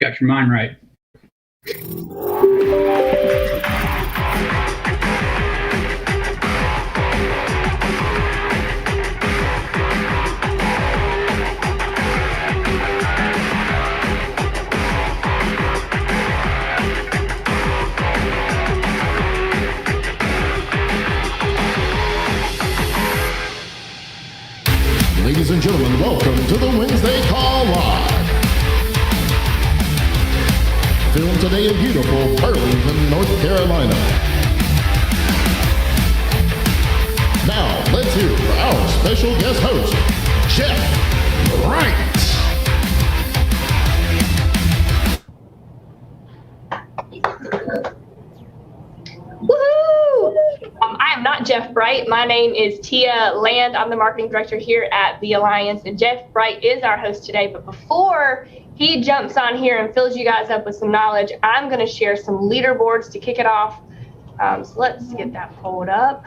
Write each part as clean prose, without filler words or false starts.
Got your mind right. Ladies and gentlemen, welcome to the Wednesday Call Live. Filmed today in beautiful Burlington, North Carolina. Now, let's hear for our special guest host, Jeff Wright. I am not Jeff Bright. My name is Tia Land. I'm the marketing director here at the Alliance, and Jeff Bright is our host today. But before he jumps on here and fills you guys up with some knowledge, I'm going to share some leaderboards to kick it off. So let's get that pulled up.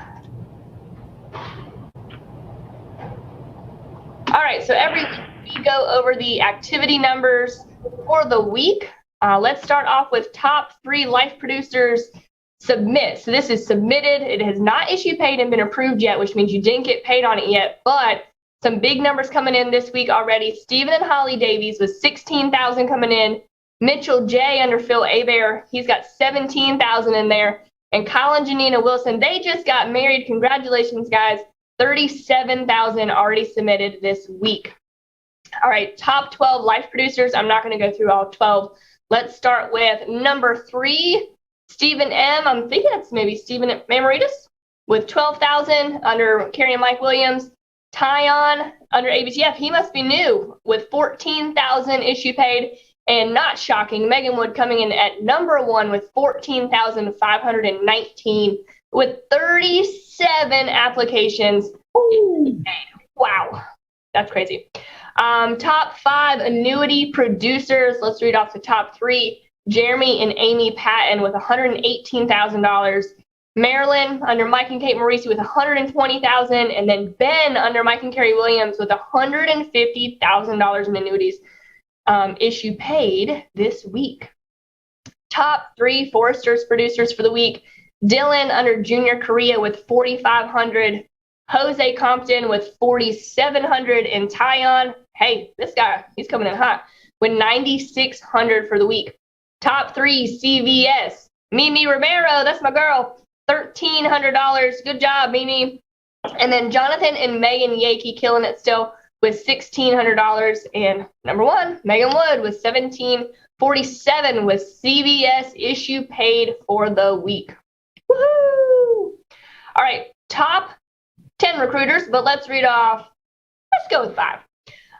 All right, so every week we go over the activity numbers for the week. Let's start off with top 3 life producers submit. So this is submitted. It has not issued paid and been approved yet, which means you didn't get paid on it yet, but some big numbers coming in this week already. Stephen and Holly Davies with 16,000 coming in. Mitchell J under Phil Abear, he's got 17,000 in there. And Kyle and Janina Wilson, they just got married. Congratulations, guys. 37,000 already submitted this week. All right, top 12 life producers. I'm not going to go through all 12. Let's start with number 3. Stephen M. I'm thinking it's maybe Stephen Mamoritas with 12,000 under Carrie and Mike Williams. Tyon under ABTF, he must be new with 14,000 issue paid. And not shocking, Megan Wood coming in at number 1 with 14,519 with 37 applications. Wow, that's crazy. Top 5 annuity producers. Let's read off the top 3. Jeremy and Amy Patton with $118,000. Marilyn under Mike and Kate Marcy with $120,000, and then Ben under Mike and Carrie Williams with $150,000 in annuities issue paid this week. Top 3 Foresters producers for the week. Dylan under Junior Korea with $4,500. Jose Compton with $4,700, and Tyon, hey, this guy, he's coming in hot with $9,600 for the week. Top 3 CVS. Mimi Romero, that's my girl, $1,300. Good job, Mimi. And then Jonathan and Megan Yakey killing it still with $1,600. And number 1, Megan Wood with $1,747 with CVS issue paid for the week. Woohoo! All right, top 10 recruiters, but let's read off. Let's go with 5.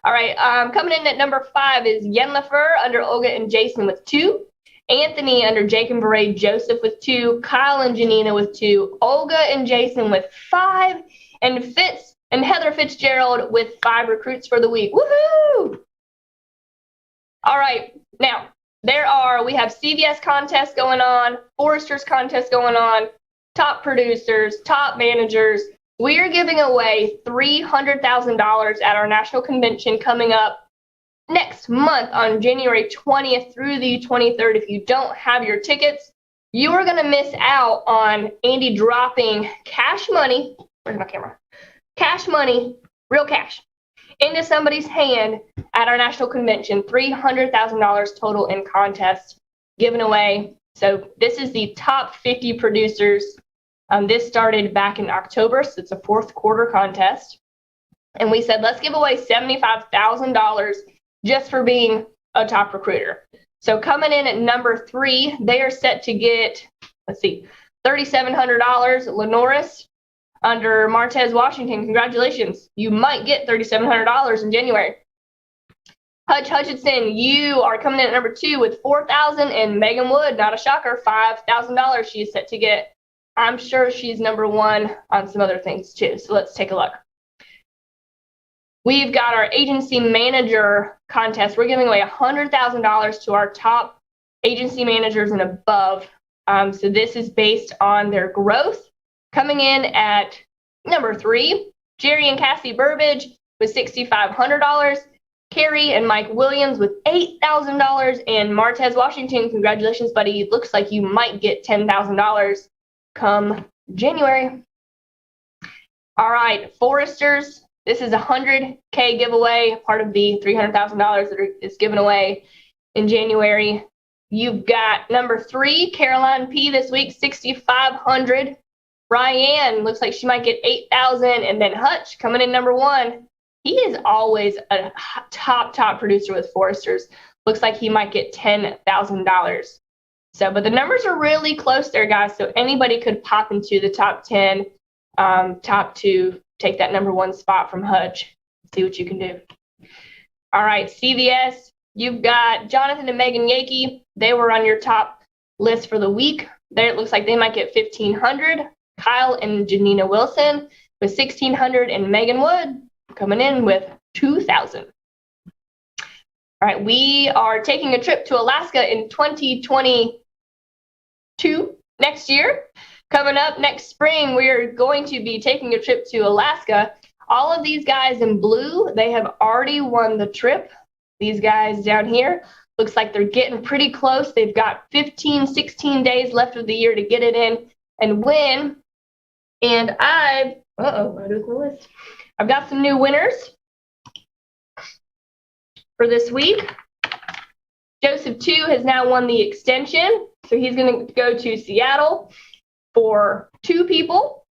All right, coming in at number 5 is Yennefer under Olga and Jason with 2. Anthony under Jake and Beret Joseph with 2. Kyle and Janina with 2. Olga and Jason with 5. And Fitz and Heather Fitzgerald with 5 recruits for the week. Woohoo! All right, now we have CVS contests going on, Foresters contests going on, top producers, top managers. We are giving away $300,000 at our national convention coming up next month on January 20th through the 23rd. If you don't have your tickets, you are going to miss out on Andy dropping cash money. Where's my camera? Cash money, real cash, into somebody's hand at our national convention. $300,000 total in contest given away. So this is the top 50 producers. This started back in October, so it's a 4th quarter contest. And we said, let's give away $75,000 just for being a top recruiter. So coming in at number 3, they are set to get, $3,700. Lenoris under Martez Washington. Congratulations. You might get $3,700 in January. Hutch Hutchinson, you are coming in at number 2 with $4,000, and Megan Wood, not a shocker, $5,000 she is set to get. I'm sure she's number 1 on some other things too. So let's take a look. We've got our agency manager contest. We're giving away $100,000 to our top agency managers and above. So this is based on their growth. Coming in at number 3, Jerry and Cassie Burbage with $6,500. Carey and Mike Williams with $8,000. And Martez Washington, congratulations, buddy. It looks like you might get $10,000 come January. All right, Foresters. This is a $100K giveaway, part of the $300,000 that is given away in January. You've got number 3, Caroline P. this week, 6,500. Ryan looks like she might get 8,000, and then Hutch coming in number 1. He is always a top producer with Foresters. Looks like he might get $10,000. So, but the numbers are really close there, guys. So anybody could pop into the top 10, top 2, take that number 1 spot from Hutch. See what you can do. All right, CVS. You've got Jonathan and Megan Yakey. They were on your top list for the week. There it looks like they might get 1,500. Kyle and Janina Wilson with 1,600, and Megan Wood coming in with 2,000. All right, we are taking a trip to Alaska in 2022 next year. Coming up next spring, we are going to be taking a trip to Alaska. All of these guys in blue, they have already won the trip. These guys down here, looks like they're getting pretty close. They've got 15, 16 days left of the year to get it in and win. And I've got some new winners for this week. Joseph 2 has now won the extension, so he's going to go to Seattle for 2 people.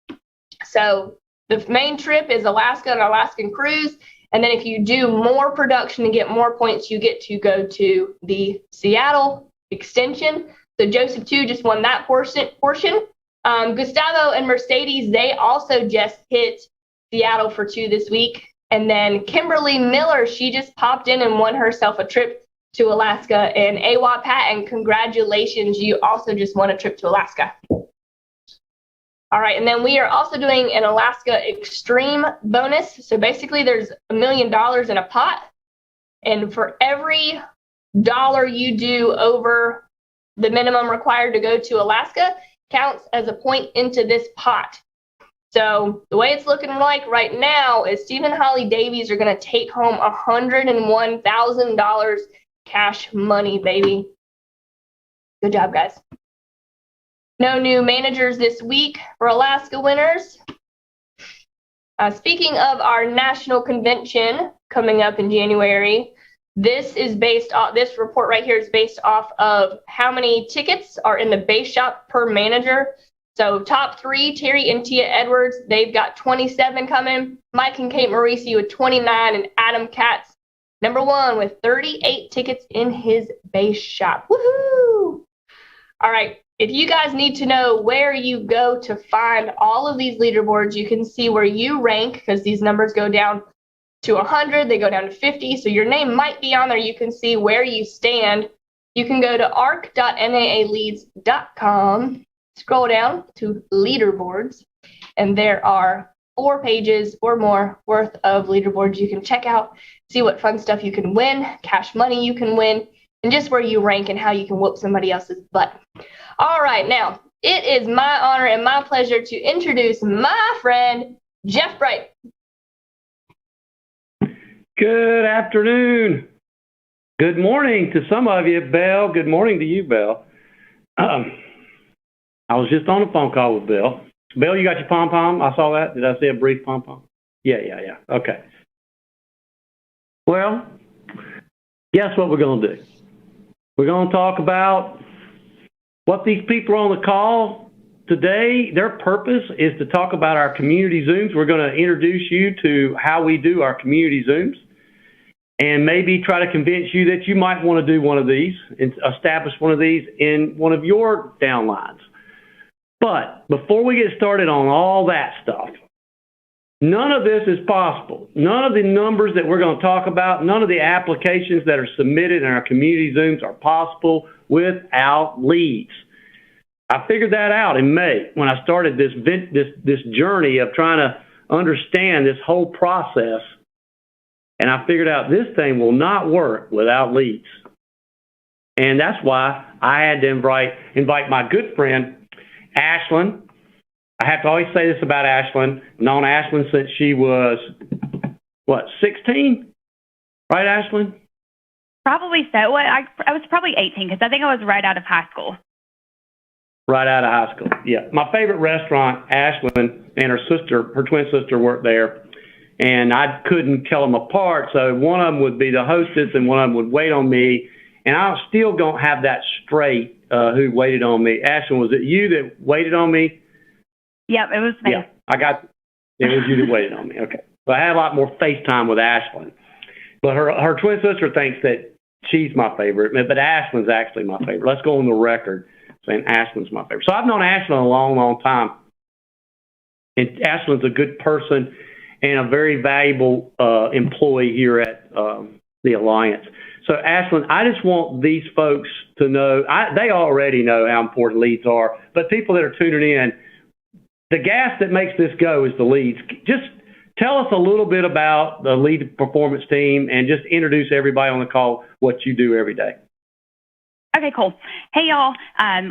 So the main trip is Alaska, an Alaskan cruise. And then if you do more production and get more points, you get to go to the Seattle extension. So Joseph 2 just won that portion. Gustavo and Mercedes, they also just hit Seattle for 2 this week. And then Kimberly Miller, she just popped in and won herself a trip to Alaska. And AWA Patton, congratulations, you also just won a trip to Alaska. All right, and then we are also doing an Alaska Extreme bonus. So basically there's $1 million in a pot. And for every dollar you do over the minimum required to go to Alaska counts as a point into this pot. So the way it's looking like right now is Stephen Holly Davies are going to take home $101,000 cash money, baby. Good job, guys. No new managers this week for Alaska winners. Speaking of our national convention coming up in January, this report right here is based off of how many tickets are in the base shop per manager. So top 3, Terry and Tia Edwards, they've got 27 coming. Mike and Kate Marcy with 29, and Adam Katz, number 1 with 38 tickets in his base shop. Woohoo! All right. If you guys need to know where you go to find all of these leaderboards, you can see where you rank, because these numbers go down to 100, they go down to 50, so your name might be on there. You can see where you stand. You can go to arc.naaleads.com, scroll down to leaderboards, and there are 4 pages or more worth of leaderboards you can check out, see what fun stuff you can win, cash money you can win, and just where you rank and how you can whoop somebody else's butt. All right, now, it is my honor and my pleasure to introduce my friend, Jeff Bright. Good afternoon. Good morning to some of you, Belle. Good morning to you, Belle. I was just on a phone call with Belle. Belle, you got your pom-pom? I saw that. Did I see a brief pom-pom? Yeah. Okay. Well, guess what we're going to do? We're going to talk about what these people on the call today, their purpose is to talk about our community Zooms. We're going to introduce you to how we do our community Zooms and maybe try to convince you that you might want to do one of these and establish one of these in one of your downlines. But before we get started on all that stuff, none of this is possible. None of the numbers that we're going to talk about, none of the applications that are submitted in our community Zooms are possible without leads. I figured that out in May when I started this journey of trying to understand this whole process. And I figured out this thing will not work without leads. And that's why I had to invite my good friend, Ashlyn. I have to always say this about Ashlyn. I've known Ashlyn since she was, 16? Right, Ashlyn? Probably so. Well, I was probably 18 because I think I was right out of high school. Right out of high school, yeah. My favorite restaurant, Ashlyn and her twin sister worked there, and I couldn't tell them apart, so one of them would be the hostess and one of them would wait on me, and I still don't have that straight who waited on me. Ashlyn, was it you that waited on me? Yep, it was me. Yeah, it was you that waited on me, okay. But I had a lot more FaceTime with Ashlyn. But her twin sister thinks that she's my favorite, but Ashlyn's actually my favorite. Let's go on the record saying Ashlyn's my favorite. So I've known Ashlyn a long, long time. And Ashlyn's a good person and a very valuable employee here at the Alliance. So Ashlyn, I just want these folks to know, they already know how important leads are, but people that are tuning in, the gas that makes this go is the leads. Just tell us a little bit about the lead performance team and just introduce everybody on the call what you do every day. Okay, cool. Hey, y'all.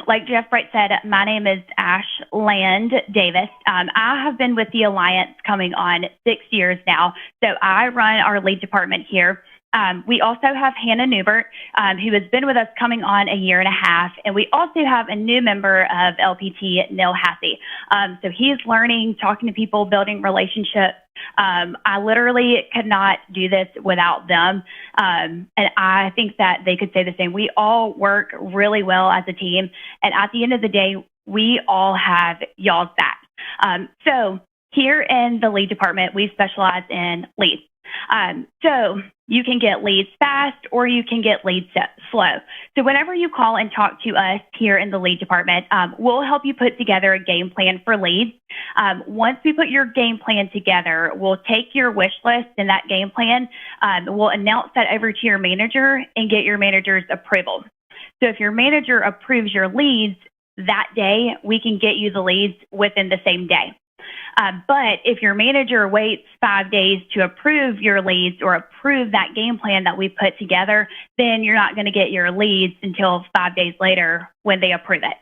Like Jeff Bright said, my name is Ash Land Davis. I have been with the Alliance coming on 6 years now. So I run our lead department here. We also have Hannah Newbert, who has been with us coming on a year and a half. And we also have a new member of LPT, Neil Hassey. So he's learning, talking to people, building relationships. I literally could not do this without them. And I think that they could say the same. We all work really well as a team. And at the end of the day, we all have y'all's back. So here in the lead department, we specialize in leads. So you can get leads fast or you can get leads slow. So whenever you call and talk to us here in the lead department, we'll help you put together a game plan for leads. Once we put your game plan together, we'll take your wish list and that game plan. We'll announce that over to your manager and get your manager's approval. So if your manager approves your leads that day, we can get you the leads within the same day. But if your manager waits 5 days to approve your leads or approve that game plan that we put together, then you're not going to get your leads until 5 days later when they approve it.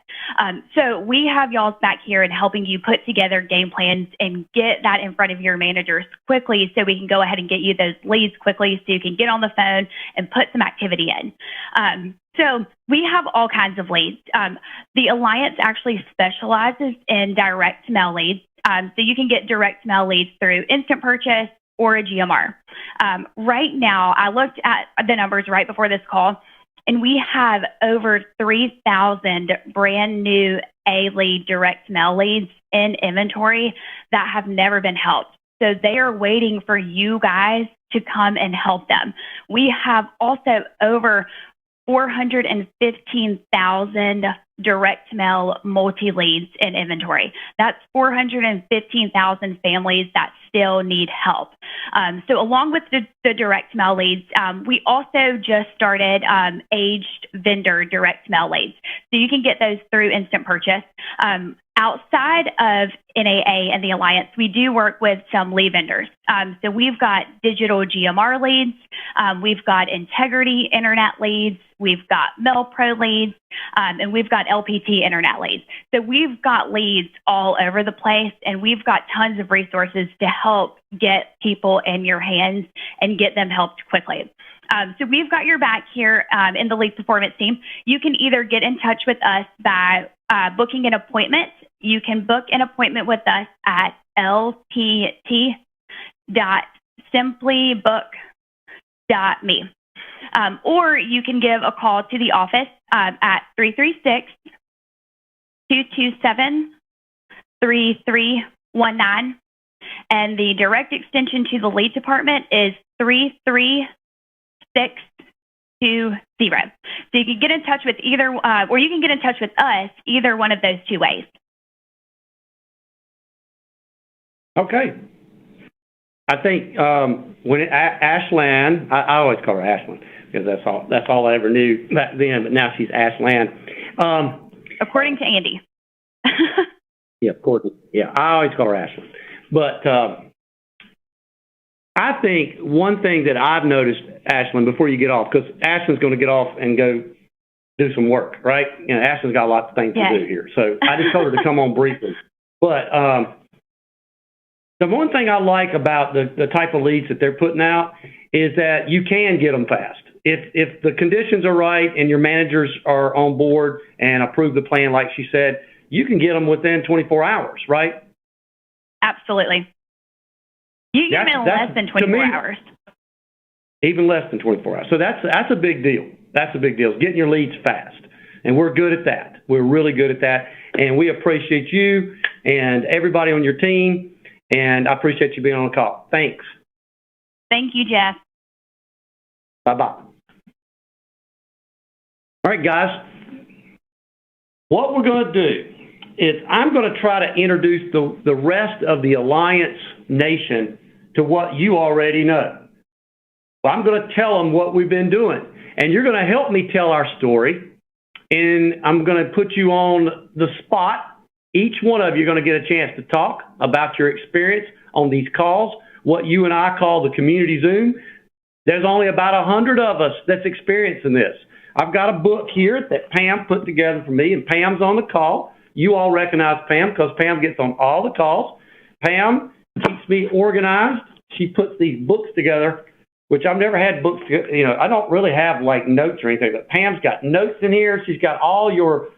So we have y'all's back here in helping you put together game plans and get that in front of your managers quickly so we can go ahead and get you those leads quickly so you can get on the phone and put some activity in. So we have all kinds of leads. The Alliance actually specializes in direct mail leads. So you can get direct mail leads through instant purchase or a GMR. Right now, I looked at the numbers right before this call, and we have over 3,000 brand new A-lead direct mail leads in inventory that have never been helped. So they are waiting for you guys to come and help them. We have also over 415,000 direct mail multi-leads in inventory. That's 415,000 families that still need help. So along with the direct mail leads, we also just started aged vendor direct mail leads. So you can get those through instant purchase. Outside of NAA and the Alliance, we do work with some lead vendors. So we've got digital GMR leads, we've got Integrity Internet leads, we've got MailPro leads, and we've got LPT Internet leads. So we've got leads all over the place, and we've got tons of resources to help get people in your hands and get them helped quickly. So we've got your back here in the lead performance team. You can either get in touch with us by booking an appointment. You can book an appointment with us at lpt.simplybook.me. Or you can give a call to the office at 336-227-3319. And the direct extension to the lead department is 33620. So you can get in touch with either, or you can get in touch with us, either one of those two ways. Okay. I think when Ashland, I always call her Ashland because that's all I ever knew back then. But now she's Ashland. According to Andy. Yeah, of course. Yeah, I always call her Ashland. But I think one thing that I've noticed, Ashland, before you get off, because Ashland's going to get off and go do some work, right? You know, Ashland's got lots of things to do here. So I just told her to come on briefly. But The one thing I like about the type of leads that they're putting out is that you can get them fast. If the conditions are right and your managers are on board and approve the plan, like she said, you can get them within 24 hours, right? Absolutely. You can get them in less than 24 hours. Even less than 24 hours. So that's a big deal. That's a big deal, getting your leads fast. And we're good at that. We're really good at that. And we appreciate you and everybody on your team. And I appreciate you being on the call. Thanks. Thank you, Jeff. Bye-bye. All right, guys. What we're going to do is I'm going to try to introduce the rest of the Alliance Nation to what you already know. Well, I'm going to tell them what we've been doing. And you're going to help me tell our story. And I'm going to put you on the spot. Each one of you are going to get a chance to talk about your experience on these calls, what you and I call the community Zoom. There's only about 100 of us that's experiencing this. I've got a book here that Pam put together for me, and Pam's on the call. You all recognize Pam because Pam gets on all the calls. Pam keeps me organized. She puts these books together, which I've never had books, I don't really have like notes or anything, but Pam's got notes in here. She's got all your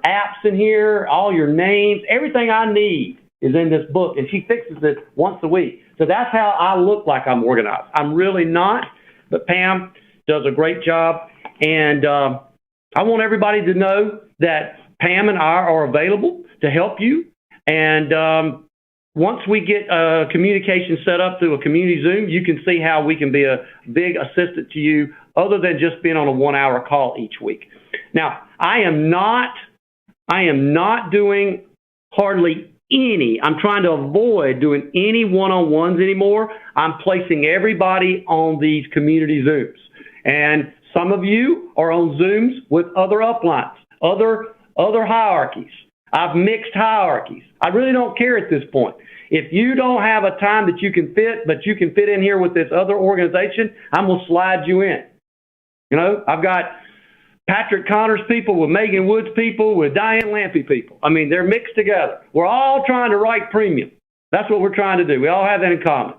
apps in here, all your names, everything I need is in this book, and she fixes it once a week. So that's how I look like I'm organized. I'm really not, but Pam does a great job, and I want everybody to know that Pam and I are available to help you, and once we get communication set up through a community Zoom, you can see how we can be a big assistant to you other than just being on a 1-hour call each week. Now, I am not doing hardly any. I'm trying to avoid doing any one-on-ones anymore. I'm placing everybody on these community Zooms. And some of you are on Zooms with other uplines, other hierarchies. I've mixed hierarchies. I really don't care at this point. If you don't have a time that you can fit, but you can fit in here with this other organization, I'm going to slide you in. I've got Patrick Connors people with Megan Woods people with Diane Lampy people. I mean, they're mixed together. We're all trying to write premium. That's what we're trying to do. We all have that in common.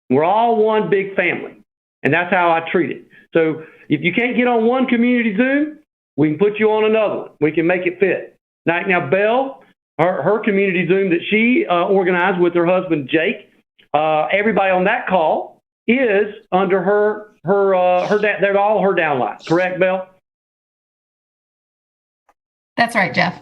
We're all one big family, and that's how I treat it. So if you can't get on one community Zoom, we can put you on another one. We can make it fit. Now Belle, her community Zoom that she organized with her husband Jake, everybody on that call is under they're all her downline. Correct, Belle? That's right, Jeff.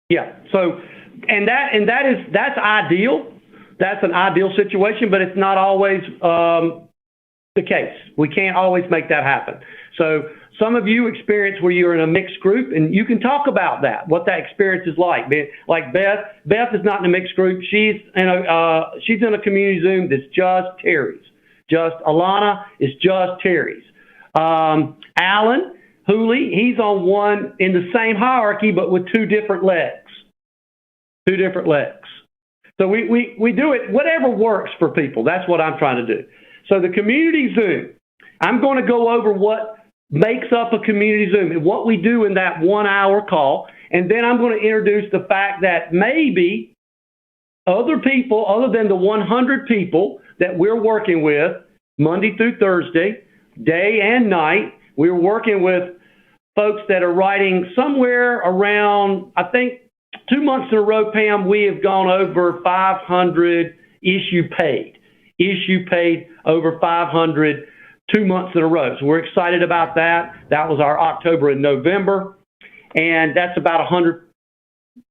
Yeah. So, that's ideal. That's an ideal situation, but it's not always the case. We can't always make that happen. So some of you experience where you're in a mixed group, and you can talk about that, what that experience is like. Like Beth is not in a mixed group. She's in a community Zoom that's just Terry's. Just Alana is just Terry's. Alan Hooley, he's on one in the same hierarchy, but with two different legs. So we do it, whatever works for people. That's what I'm trying to do. So the community Zoom, I'm going to go over what makes up a community Zoom and what we do in that 1-hour call. And then I'm going to introduce the fact that maybe other people, other than the 100 people that we're working with Monday through Thursday, day and night, we're working with folks that are writing somewhere around, I think, 2 months in a row, Pam, we have gone over 500 issue paid over 500 2 months in a row. So we're excited about that. That was our October and November. And that's about 100,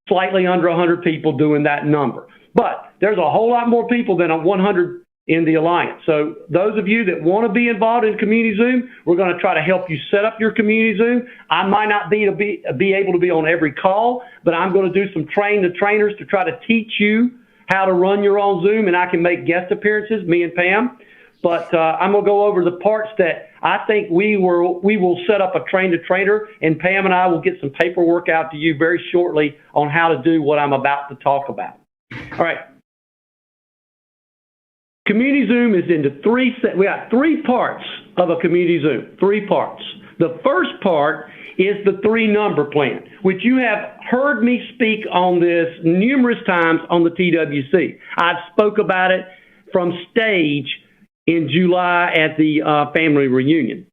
slightly under 100 people doing that number. But there's a whole lot more people than 100 in the Alliance. So those of you that want to be involved in Community Zoom, we're going to try to help you set up your Community Zoom. I might not be able to be on every call, but I'm going to do some train the trainers to try to teach you how to run your own Zoom, and I can make guest appearances, me and Pam. But I'm going to go over the parts that I think we will set up a train the trainer, and Pam and I will get some paperwork out to you very shortly on how to do what I'm about to talk about. All right. Community Zoom is into we got 3 parts of a Community Zoom, 3 parts. The first part is the 3-number plan, which you have heard me speak on this numerous times on the TWC. I've spoke about it from stage in July at the family reunion.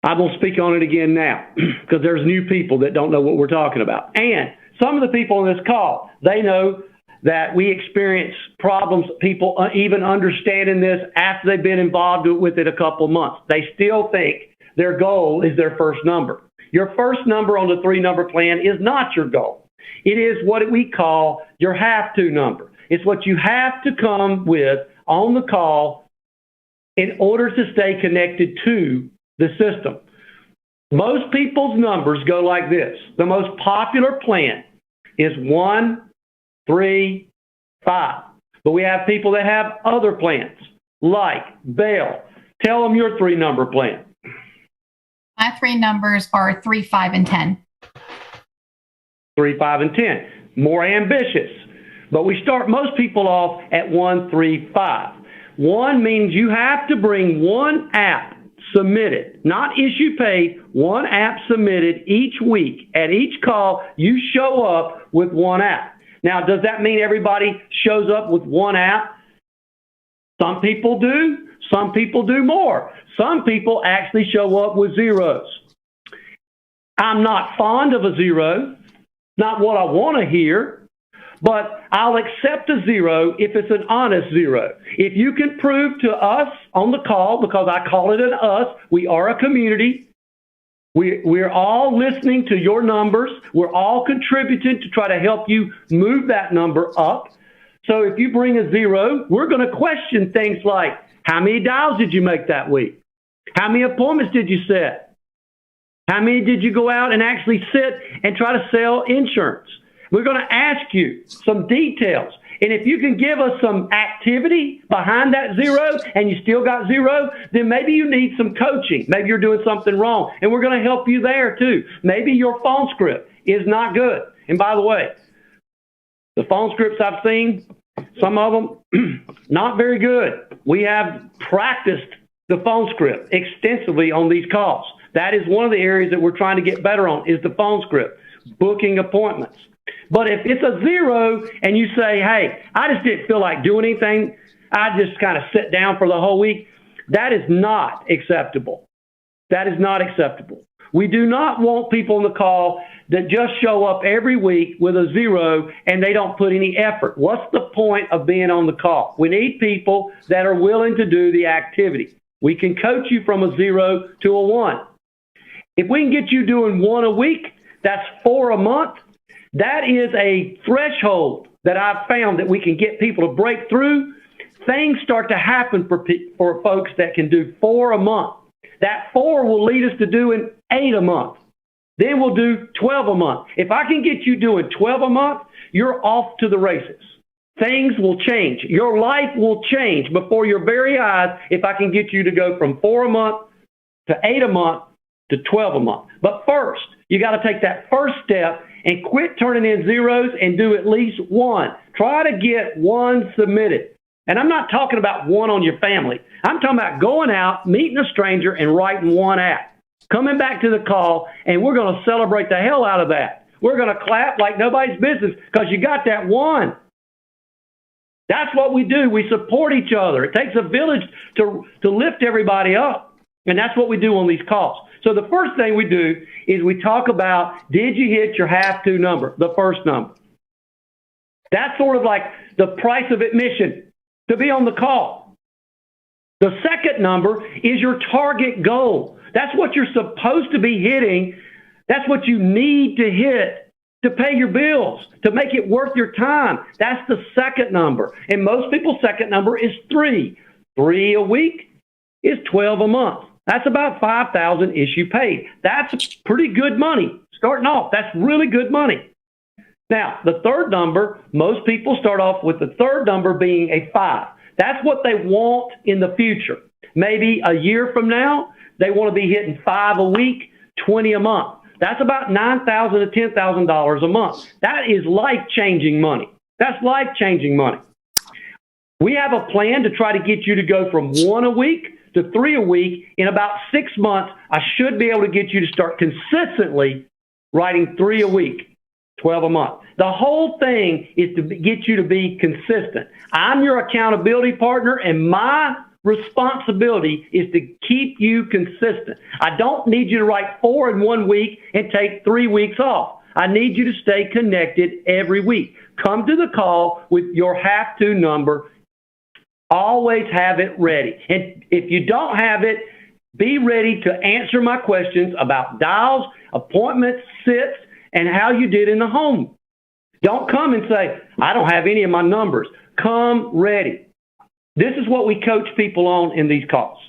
I will speak on it again now because there's new people that don't know what we're talking about. And some of the people on this call, they know that we experience problems, people even understanding this after they've been involved with it a couple of months. They still think their goal is their first number. Your first number on the 3-number plan is not your goal. It is what we call your have-to number. It's what you have to come with on the call in order to stay connected to the system. Most people's numbers go like this. The most popular plan is 1, 3, 5. But we have people that have other plans, like Bell. Tell them your 3-number plan. My 3 numbers are 3, 5, and 10. 3, 5, and 10. More ambitious. But we start most people off at 1, 3, 5. 1 means you have to bring 1 app submitted, not issue paid, 1 app submitted each week. At each call, you show up with 1 app. Now, does that mean everybody shows up with 1 app? Some people do. Some people do more. Some people actually show up with zeros. I'm not fond of a 0, not what I want to hear, but I'll accept a 0 if it's an honest 0. If you can prove to us on the call, because I call it an us, we are a community. We're all listening to your numbers. We're all contributing to try to help you move that number up. So if you bring a 0, we're going to question things like, how many dials did you make that week? How many appointments did you set? How many did you go out and actually sit and try to sell insurance? We're going to ask you some details. And if you can give us some activity behind that 0 and you still got 0, then maybe you need some coaching. Maybe you're doing something wrong. And we're going to help you there too. Maybe your phone script is not good. And by the way, the phone scripts I've seen, some of them, not very good. We have practiced the phone script extensively on these calls. That is one of the areas that we're trying to get better on, is the phone script, booking appointments. But if it's a 0 and you say, hey, I just didn't feel like doing anything, I just kind of sit down for the whole week, that is not acceptable. That is not acceptable. We do not want people on the call that just show up every week with a 0 and they don't put any effort. What's the point of being on the call? We need people that are willing to do the activity. We can coach you from a 0 to a 1. If we can get you doing 1 a week, that's 4 a month. That is a threshold that I've found that we can get people to break through. Things start to happen for folks that can do 4 a month. That 4 will lead us to doing 8 a month. Then we'll do 12 a month. If I can get you doing 12 a month, you're off to the races. Things will change. Your life will change before your very eyes if I can get you to go from 4 a month to 8 a month to 12 a month. But first, you got to take that first step and quit turning in zeros and do at least 1. Try to get 1 submitted. And I'm not talking about 1 on your family. I'm talking about going out, meeting a stranger, and writing 1 app. Coming back to the call, and we're going to celebrate the hell out of that. We're going to clap like nobody's business because you got that 1. That's what we do. We support each other. It takes a village to lift everybody up. And that's what we do on these calls. So the first thing we do is we talk about, did you hit your have-to number, the first number? That's sort of like the price of admission to be on the call. The second number is your target goal. That's what you're supposed to be hitting. That's what you need to hit to pay your bills, to make it worth your time. That's the second number. And most people's second number is 3. 3 a week is 12 a month. That's about $5,000 issue paid. That's pretty good money. Starting off, that's really good money. Now, the third number, most people start off with the third number being a 5. That's what they want in the future. Maybe a year from now, they want to be hitting 5 a week, 20 a month. That's about $9,000 to $10,000 a month. That is life-changing money. That's life-changing money. We have a plan to try to get you to go from 1 a week to 3 a week. In about 6 months, I should be able to get you to start consistently writing 3 a week, 12 a month. The whole thing is to get you to be consistent. I'm your accountability partner, and my responsibility is to keep you consistent. I don't need you to write 4 in 1 week and take 3 weeks off. I need you to stay connected every week. Come to the call with your have to number. Always have it ready. And if you don't have it, be ready to answer my questions about dials, appointments, sits, and how you did in the home. Don't come and say, I don't have any of my numbers. Come ready. This is what we coach people on in these calls.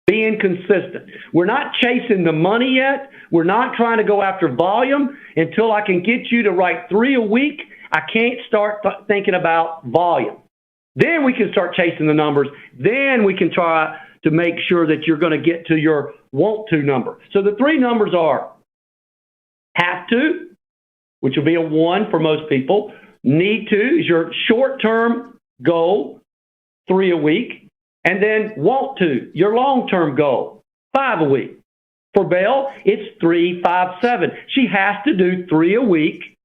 Being consistent. We're not chasing the money yet. We're not trying to go after volume. Until I can get you to write 3 a week, I can't start thinking about volume. Then we can start chasing the numbers. Then we can try to make sure that you're going to get to your want to number. So the 3 numbers are have to, which will be a 1 for most people. Need to is your short-term goal, 3 a week. And then want to, your long-term goal, 5 a week. For Belle, it's 3, 5, 7. She has to do 3 a week,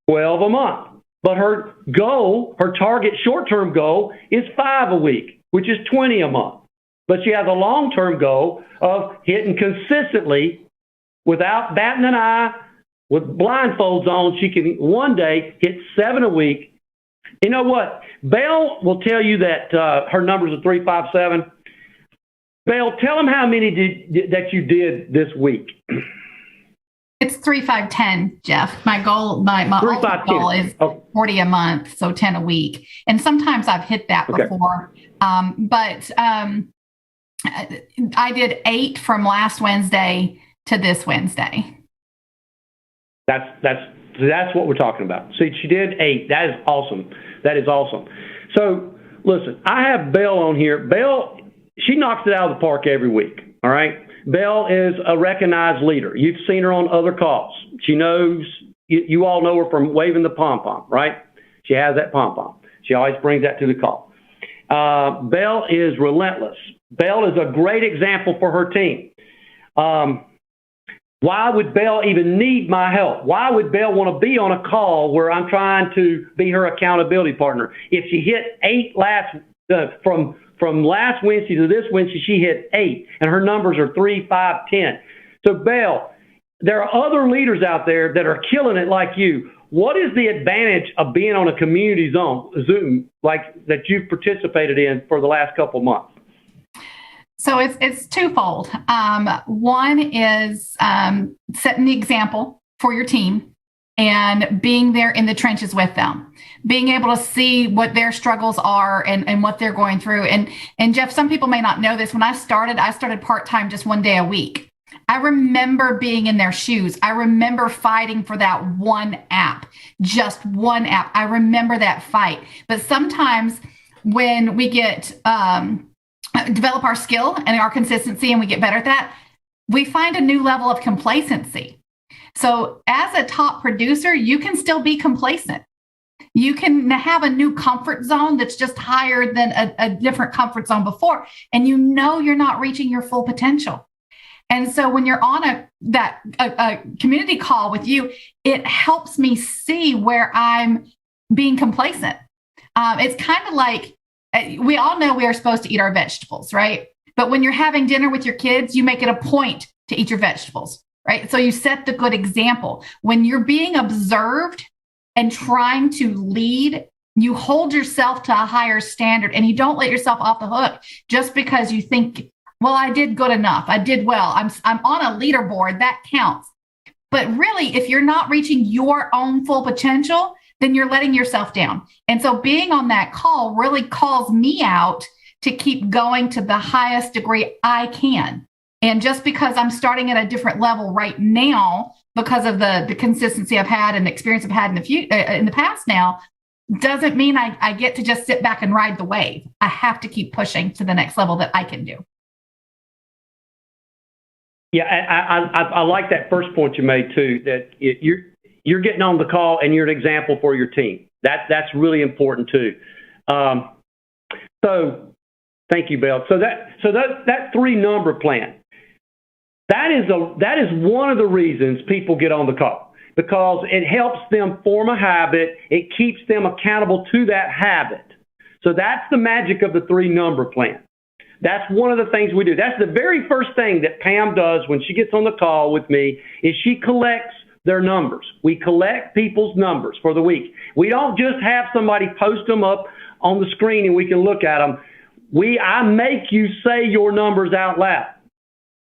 12 a month. But her goal, her target short-term goal is 5 a week, which is 20 a month. But she has a long-term goal of hitting consistently without batting an eye, with blindfolds on. She can one day hit 7 a week. You know what? Belle will tell you that her numbers are 3, 5, 7. Belle, tell them how many that you did this week. It's 3, 5, 10, Jeff. My goal, my 3, 5, goal is 40 a month, so 10 a week. And sometimes I've hit that before. But I did 8 from last Wednesday to this Wednesday. That's what we're talking about. See, she did 8. That is awesome. That is awesome. So, listen, I have Belle on here. Belle, she knocks it out of the park every week, all right? Belle is a recognized leader. You've seen her on other calls. She knows, you all know her from waving the pom-pom, right? She has that pom-pom. She always brings that to the call. Belle is relentless. Belle is a great example for her team. Why would Belle even need my help? Why would Belle want to be on a call where I'm trying to be her accountability partner? If she hit 8 from last Wednesday to this Wednesday, she hit 8, and her numbers are 3, 5, 10. So Belle, there are other leaders out there that are killing it like you. What is the advantage of being on a community Zoom like that you've participated in for the last couple of months? So it's twofold. One is setting the example for your team and being there in the trenches with them, being able to see what their struggles are and what they're going through. And Jeff, some people may not know this. When I started part-time just 1 day a week. I remember being in their shoes. I remember fighting for that one app, just one app. I remember that fight. But sometimes when we develop our skill and our consistency and we get better at that, we find a new level of complacency. So as a top producer, you can still be complacent. You can have a new comfort zone that's just higher than a different comfort zone before, and you know you're not reaching your full potential. And so when you're on a community call with you, it helps me see where I'm being complacent. It's kind of like, we all know we are supposed to eat our vegetables, right? But when you're having dinner with your kids, you make it a point to eat your vegetables, right? So you set the good example. When you're being observed and trying to lead, you hold yourself to a higher standard and you don't let yourself off the hook just because you think, well, I did good enough. I did well. I'm on a leaderboard. That counts. But really, if you're not reaching your own full potential, then you're letting yourself down. And so being on that call really calls me out to keep going to the highest degree I can. And just because I'm starting at a different level right now, because of the consistency I've had and the experience I've had in the past now, doesn't mean I get to just sit back and ride the wave. I have to keep pushing to the next level that I can do. Yeah, I like that first point you made too, that you're getting on the call and you're an example for your team. That's really important too. So Thank you, Bill. So that 3-number plan, that is one of the reasons people get on the call, because it helps them form a habit. It keeps them accountable to that habit. So that's the magic of the 3-number plan. That's one of the things we do. That's the very first thing that Pam does when she gets on the call with me, is she collects their numbers. We collect people's numbers for the week. We don't just have somebody post them up on the screen and we can look at them. I make you say your numbers out loud.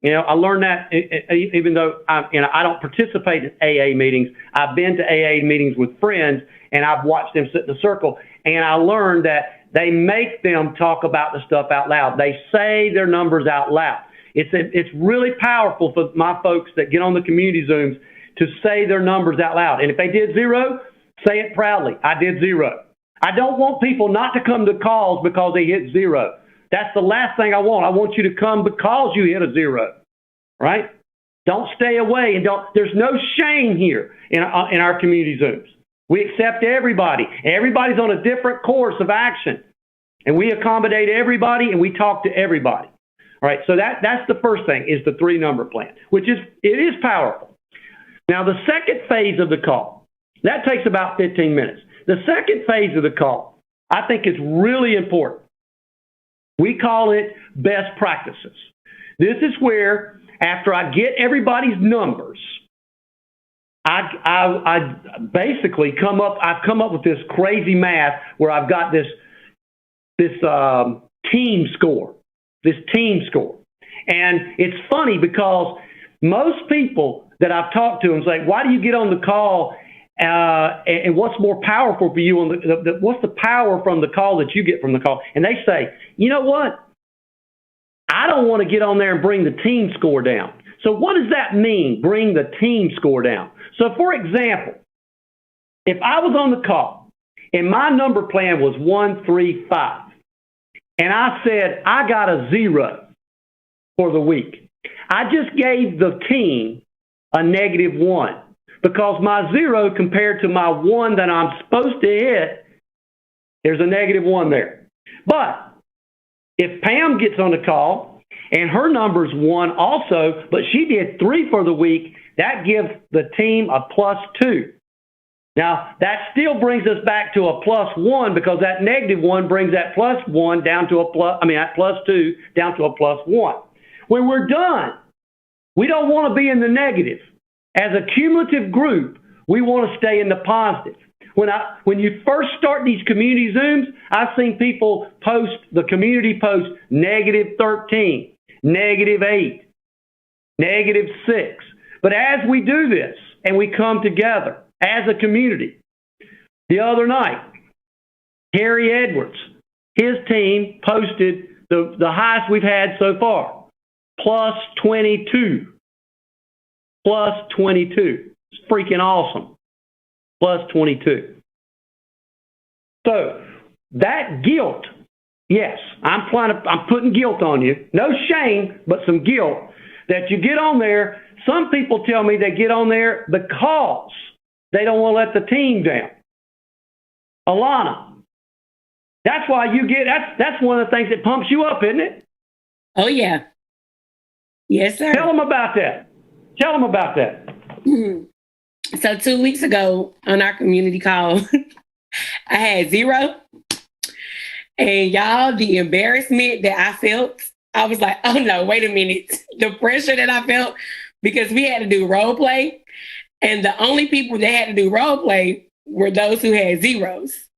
I learned that even though I don't participate in AA meetings. I've been to AA meetings with friends, and I've watched them sit in a circle, and I learned that they make them talk about the stuff out loud. They say their numbers out loud. It's really powerful for my folks that get on the community Zooms to say their numbers out loud. And if they did 0, say it proudly. I did 0. I don't want people not to come to calls because they hit 0. That's the last thing I want. I want you to come because you hit a 0, right? Don't stay away, and there's no shame here in our community Zooms. We accept everybody. Everybody's on a different course of action, and we accommodate everybody, and we talk to everybody. All right, so that's the first thing, is the 3-number plan, it is powerful. Now, the second phase of the call, that takes about 15 minutes. The second phase of the call, I think, is really important. We call it best practices. This is where, after I get everybody's numbers, I basically come up with this crazy math where I've got this team score. And it's funny because most people that I've talked to and say, why do you get on the call, and what's more powerful for you, what's the power from the call that you get from the call? And they say, you know what? I don't want to get on there and bring the team score down. So what does that mean, bring the team score down? So, for example, if I was on the call and my number plan was 135, and I said I got a 0 for the week, I just gave the team a -1, because my 0 compared to my 1 that I'm supposed to hit, there's a -1 there. But if Pam gets on the call and her number's 1 also, but she did 3 for the week, that gives the team a +2. Now, that still brings us back to a +1, because that -1 brings that +1 down to that +2 down to a +1. When we're done, we don't want to be in the negative. As a cumulative group, we want to stay in the positive. When you first start these community Zooms, I've seen people post, the community post, -13, -8, -6. But as we do this and we come together as a community, the other night, Harry Edwards, his team posted the highest we've had so far, +22. +22. It's freaking awesome. +22. So that guilt, yes, I'm putting guilt on you. No shame, but some guilt that you get on there. Some people tell me they get on there because they don't want to let the team down. Alana, that's why that's one of the things that pumps you up, isn't it? Oh, yeah. Yes, sir. Tell them about that. So 2 weeks ago on our community call, I had 0. And y'all, the embarrassment that I felt, I was like, oh no, wait a minute. The pressure that I felt, because we had to do role play. And the only people that had to do role play were those who had 0s.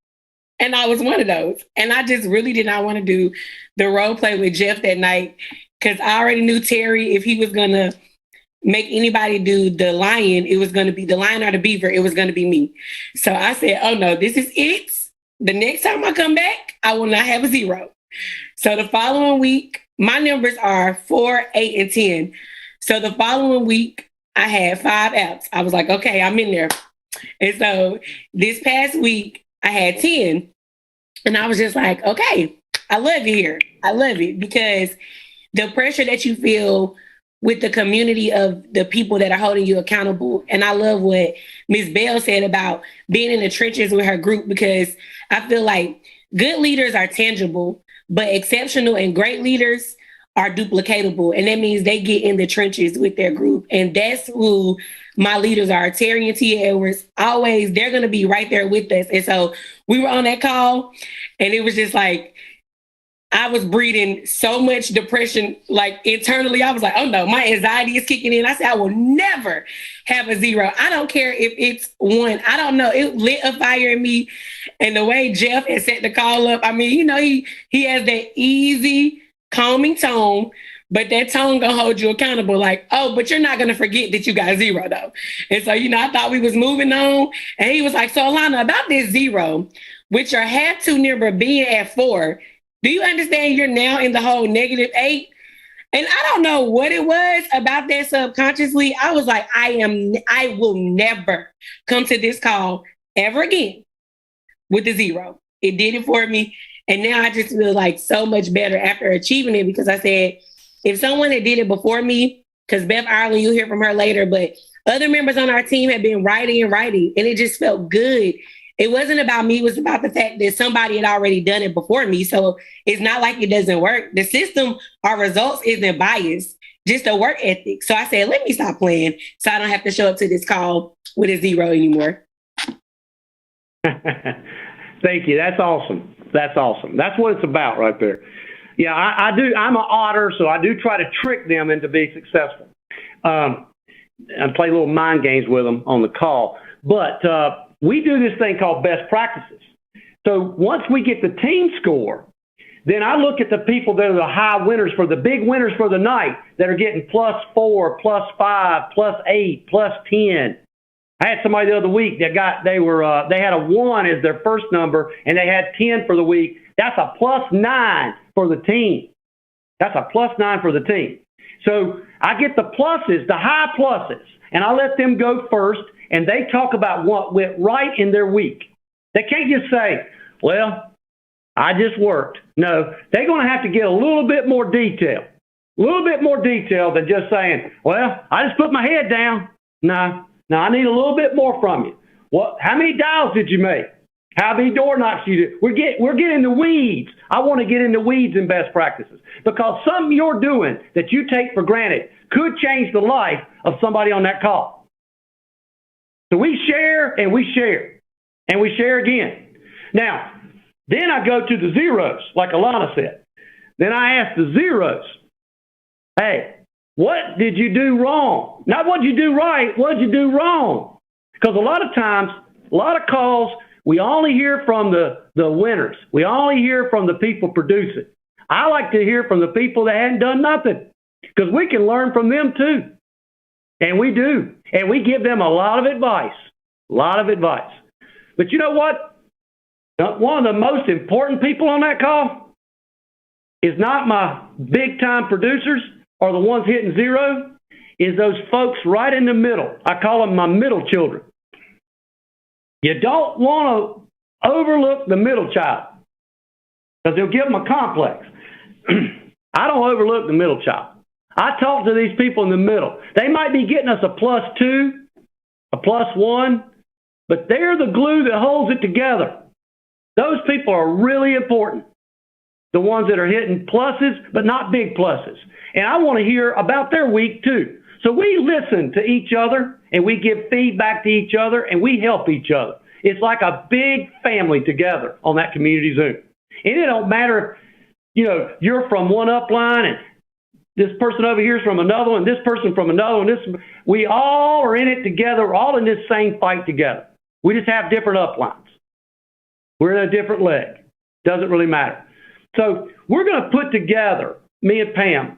And I was one of those. And I just really did not want to do the role play with Jeff that night, because I already knew Terry, if he was going to make anybody do the lion, it was going to be the lion or the beaver. It was going to be me. So I said, oh no, this is it. The next time I come back, I will not have a 0. So the following week, my numbers are 4, 8, and 10. So the following week, I had 5 apps. I was like, okay, I'm in there. And so this past week, I had 10. And I was just like, okay, I love it here. I love it, because the pressure that you feel with the community of the people that are holding you accountable. And I love what Ms. Bell said about being in the trenches with her group, because I feel like good leaders are tangible, but exceptional and great leaders are duplicatable. And that means they get in the trenches with their group. And that's who my leaders are. Terry and Tia Edwards, always, they're going to be right there with us. And so we were on that call, and it was just like, I was breeding so much depression, like internally. I was like, oh no, my anxiety is kicking in. I said, I will never have a 0. I don't care if it's 1. I don't know. It lit a fire in me. And the way Jeff had set the call up, I mean, you know, he has that easy, calming tone, but that tone gonna hold you accountable. Like, oh, but you're not gonna forget that you got 0 though. And so, you know, I thought we was moving on. And he was like, so Alana, about this 0, with your have to number being at 4, do you understand you're now in the whole -8? And I don't know what it was about that subconsciously. I was like, I will never come to this call ever again with a 0. It did it for me. And now I just feel like so much better after achieving it, because I said, if someone had did it before me, because Beth Ireland, you'll hear from her later, but other members on our team had been writing, and it just felt good. It wasn't about me. It was about the fact that somebody had already done it before me. So it's not like it doesn't work. The system, our results isn't biased, just a work ethic. So I said, let me stop playing so I don't have to show up to this call with a 0 anymore. Thank you. That's awesome. That's awesome. That's what it's about right there. Yeah, I do. I'm an otter, so I do try to trick them into being successful. And play little mind games with them on the call. But we do this thing called best practices. So once we get the team score, then I look at the people that are the high winners, for the big winners for the night, that are getting +4, +5, +8, +10. I had somebody the other week that they had a 1 as their first number, and they had 10 for the week. That's a +9 for the team. That's a +9 for the team. So I get the pluses, the high pluses, and I let them go first, and they talk about what went right in their week. They can't just say, well, I just worked. No, they're going to have to get a little bit more detail. A little bit more detail than just saying, well, I just put my head down. No, I need a little bit more from you. How many dials did you make? How many door knocks you do? We're getting in the weeds. I want to get in the weeds in best practices, because something you're doing that you take for granted could change the life of somebody on that call. So we share and we share and we share again. Now, then I go to the 0s, like Alana said. Then I ask the 0s, hey, what did you do wrong? Not what did you do right, what did you do wrong? Because a lot of times, a lot of calls, we only hear from the winners. We only hear from the people producing. I like to hear from the people that hadn't done nothing, because we can learn from them too. And we do. And we give them a lot of advice. But you know what? One of the most important people on that call is not my big-time producers or the ones hitting 0, is those folks right in the middle. I call them my middle children. You don't want to overlook the middle child, because they'll give them a complex. I don't overlook the middle child. I talk to these people in the middle. They might be getting us a +2, a +1, but they're the glue that holds it together. Those people are really important. The ones that are hitting pluses, but not big pluses. And I want to hear about their week too. So we listen to each other, and we give feedback to each other, and we help each other. It's like a big family together on that community Zoom. And it don't matter if, you're from one upline and this person over here is from another one, this person from another one. We all are in it together. We're all in this same fight together. We just have different uplines. We're in a different leg. Doesn't really matter. So we're going to put together, me and Pam,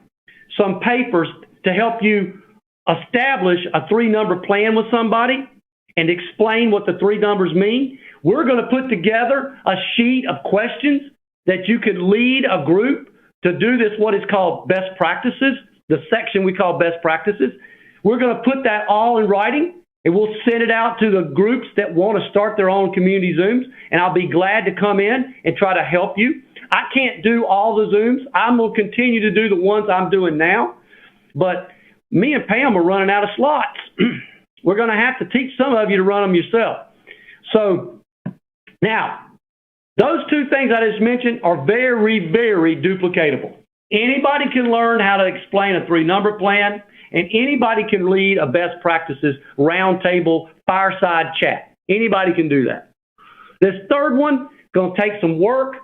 some papers to help you establish a 3-number plan with somebody and explain what the 3 numbers mean. We're going to put together a sheet of questions that you could lead a group to do this, what is called best practices, the section we call best practices. We're going to put that all in writing, and we'll send it out to the groups that want to start their own community Zooms, and I'll be glad to come in and try to help you. I can't do all the Zooms. I'm going to continue to do the ones I'm doing now, but me and Pam are running out of slots. We're going to have to teach some of you to run them yourself. So now, Those two things I just mentioned are very, very duplicatable. Anybody can learn how to explain a 3-number plan, and anybody can lead a best practices roundtable fireside chat. Anybody can do that. This third one, going to take some work.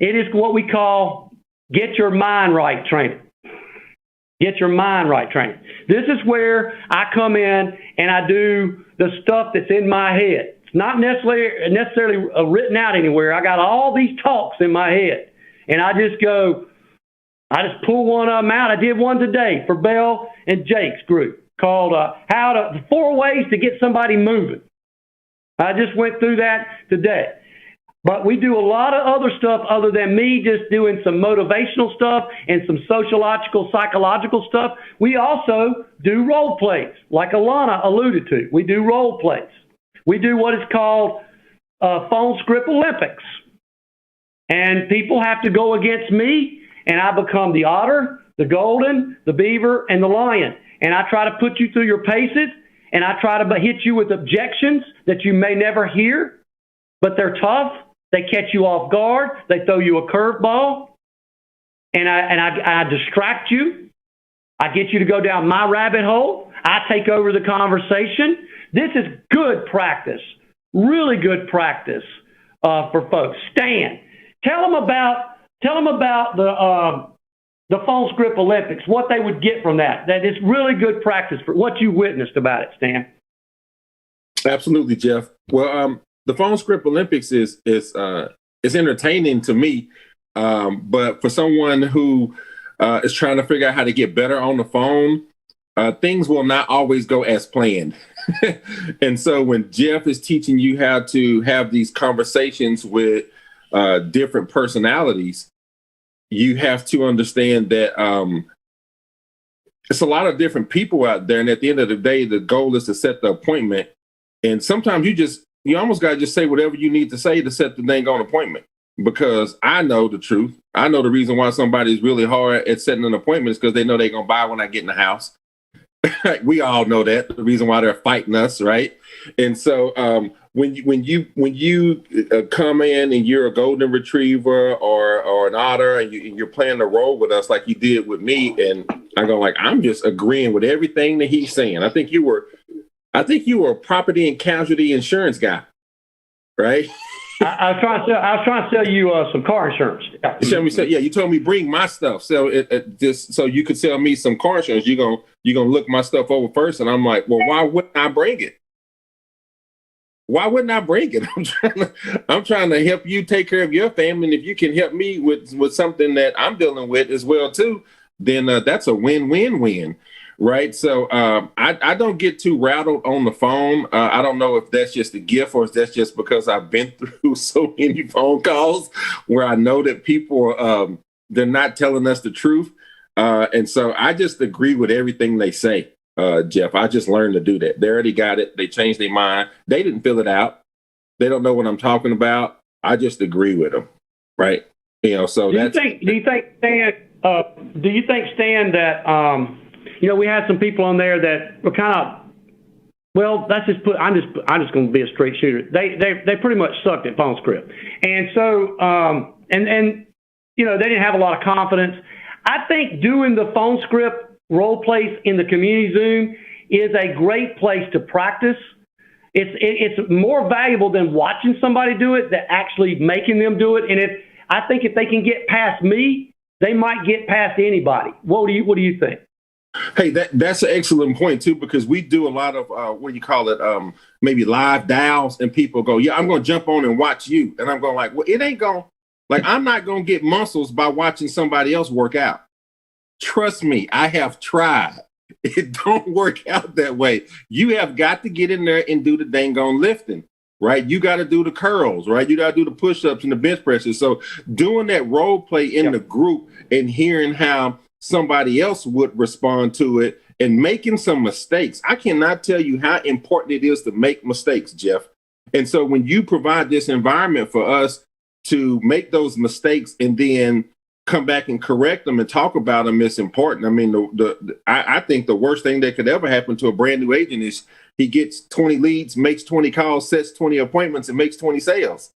It is what we call get your mind right training. Get your mind right training. This is where I come in and I do the stuff that's in my head. It's not necessarily written out anywhere. I got all these talks in my head, and I just pull one of them out. I did one today for Bell and Jake's group called the 4 ways to get somebody moving. I just went through that today. But we do a lot of other stuff other than me just doing some motivational stuff and some sociological, psychological stuff. We also do role plays, like Alana alluded to. We do role plays. We do what is called phone script Olympics. And people have to go against me, and I become the otter, the golden, the beaver, and the lion. And I try to put you through your paces, and I try to hit you with objections that you may never hear, but they're tough. They catch you off guard. They throw you a curveball, and I distract you. I get you to go down my rabbit hole. I take over the conversation. This is good practice, really good practice for folks. Stan, tell them about the phone script Olympics. What they would get from that. That is really good practice for what you witnessed about it, Stan. Absolutely, Jeff. Well, the phone script Olympics is entertaining to me, but for someone who is trying to figure out how to get better on the phone, things will not always go as planned. And so when Jeff is teaching you how to have these conversations with different personalities, you have to understand that it's a lot of different people out there. And at the end of the day, the goal is to set the appointment. And sometimes you almost got to just say whatever you need to say to set the dang on appointment, because I know the truth. I know the reason why somebody's really hard at setting an appointment is because they know they're going to buy when I get in the house. We all know that, the reason why they're fighting us, right? And so when you come in and you're a golden retriever or an otter and you're playing the role with us like you did with me, and I go like, I'm just agreeing with everything that he's saying. I think you were a property and casualty insurance guy, right? I was trying to sell you some car insurance. You told me bring my stuff, just so you could sell me some car insurance. You're gonna look my stuff over first, and I'm like, well, why wouldn't I bring it? Why wouldn't I bring it? I'm trying to help you take care of your family, and if you can help me with something that I'm dealing with as well too, then that's a win-win-win. Right. So I don't get too rattled on the phone. I don't know if that's just a gift or if that's just because I've been through so many phone calls where I know that people, they're not telling us the truth. And so I just agree with everything they say, Jeff. I just learned to do that. They already got it. They changed their mind. They didn't fill it out. They don't know what I'm talking about. I just agree with them. Right. So do you think, Stan, that we had some people on there that were kind of, well, I'm just going to be a straight shooter. They pretty much sucked at phone script. And so, they didn't have a lot of confidence. I think doing the phone script role plays in the community Zoom is a great place to practice. It's more valuable than watching somebody do it than actually making them do it. And I think if they can get past me, they might get past anybody. What do you think? Hey, that's an excellent point too, because we do a lot of maybe live dials, and people go, yeah, I'm going to jump on and watch you. And I'm going like, well, it ain't going, like, I'm not going to get muscles by watching somebody else work out. Trust me, I have tried. It don't work out that way. You have got to get in there and do the dang on lifting, right? You got to do the curls, right? You got to do the push-ups and the bench presses. So doing that role play in the group and hearing how somebody else would respond to it and making some mistakes. I cannot tell you how important it is to make mistakes, Jeff. And so when you provide this environment for us to make those mistakes and then come back and correct them and talk about them, it's important. I mean, I think the worst thing that could ever happen to a brand new agent is he gets 20 leads, makes 20 calls, sets 20 appointments, and makes 20 sales.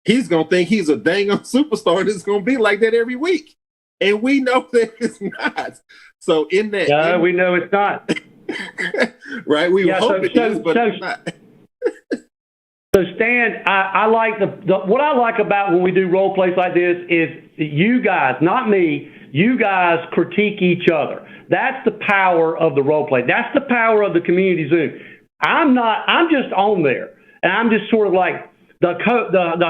he's going to think he's a dang on superstar and it's going to be like that every week. And we know that it's not. So in that... we know it's not. Right? We hope it is, but it's not. So Stan, I like what I like about when we do role plays like this is you guys, not me, you guys critique each other. That's the power of the role play. That's the power of the community Zoom. I'm just on there, and I'm just sort of like the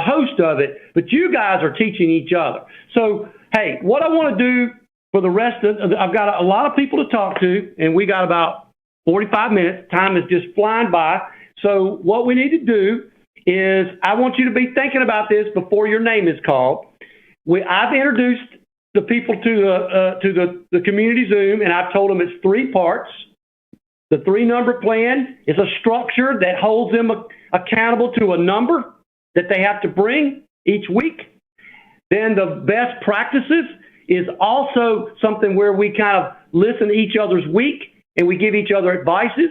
host of it, but you guys are teaching each other. So, hey, what I want to do for the rest of, I've got a lot of people to talk to, and we got about 45 minutes. Time is just flying by. So what we need to do is I want you to be thinking about this before your name is called. I've introduced the people to the community Zoom, and I've told them it's 3 parts. The 3-number plan is a structure that holds them accountable to a number that they have to bring each week. Then the best practices is also something where we kind of listen to each other's week and we give each other advices.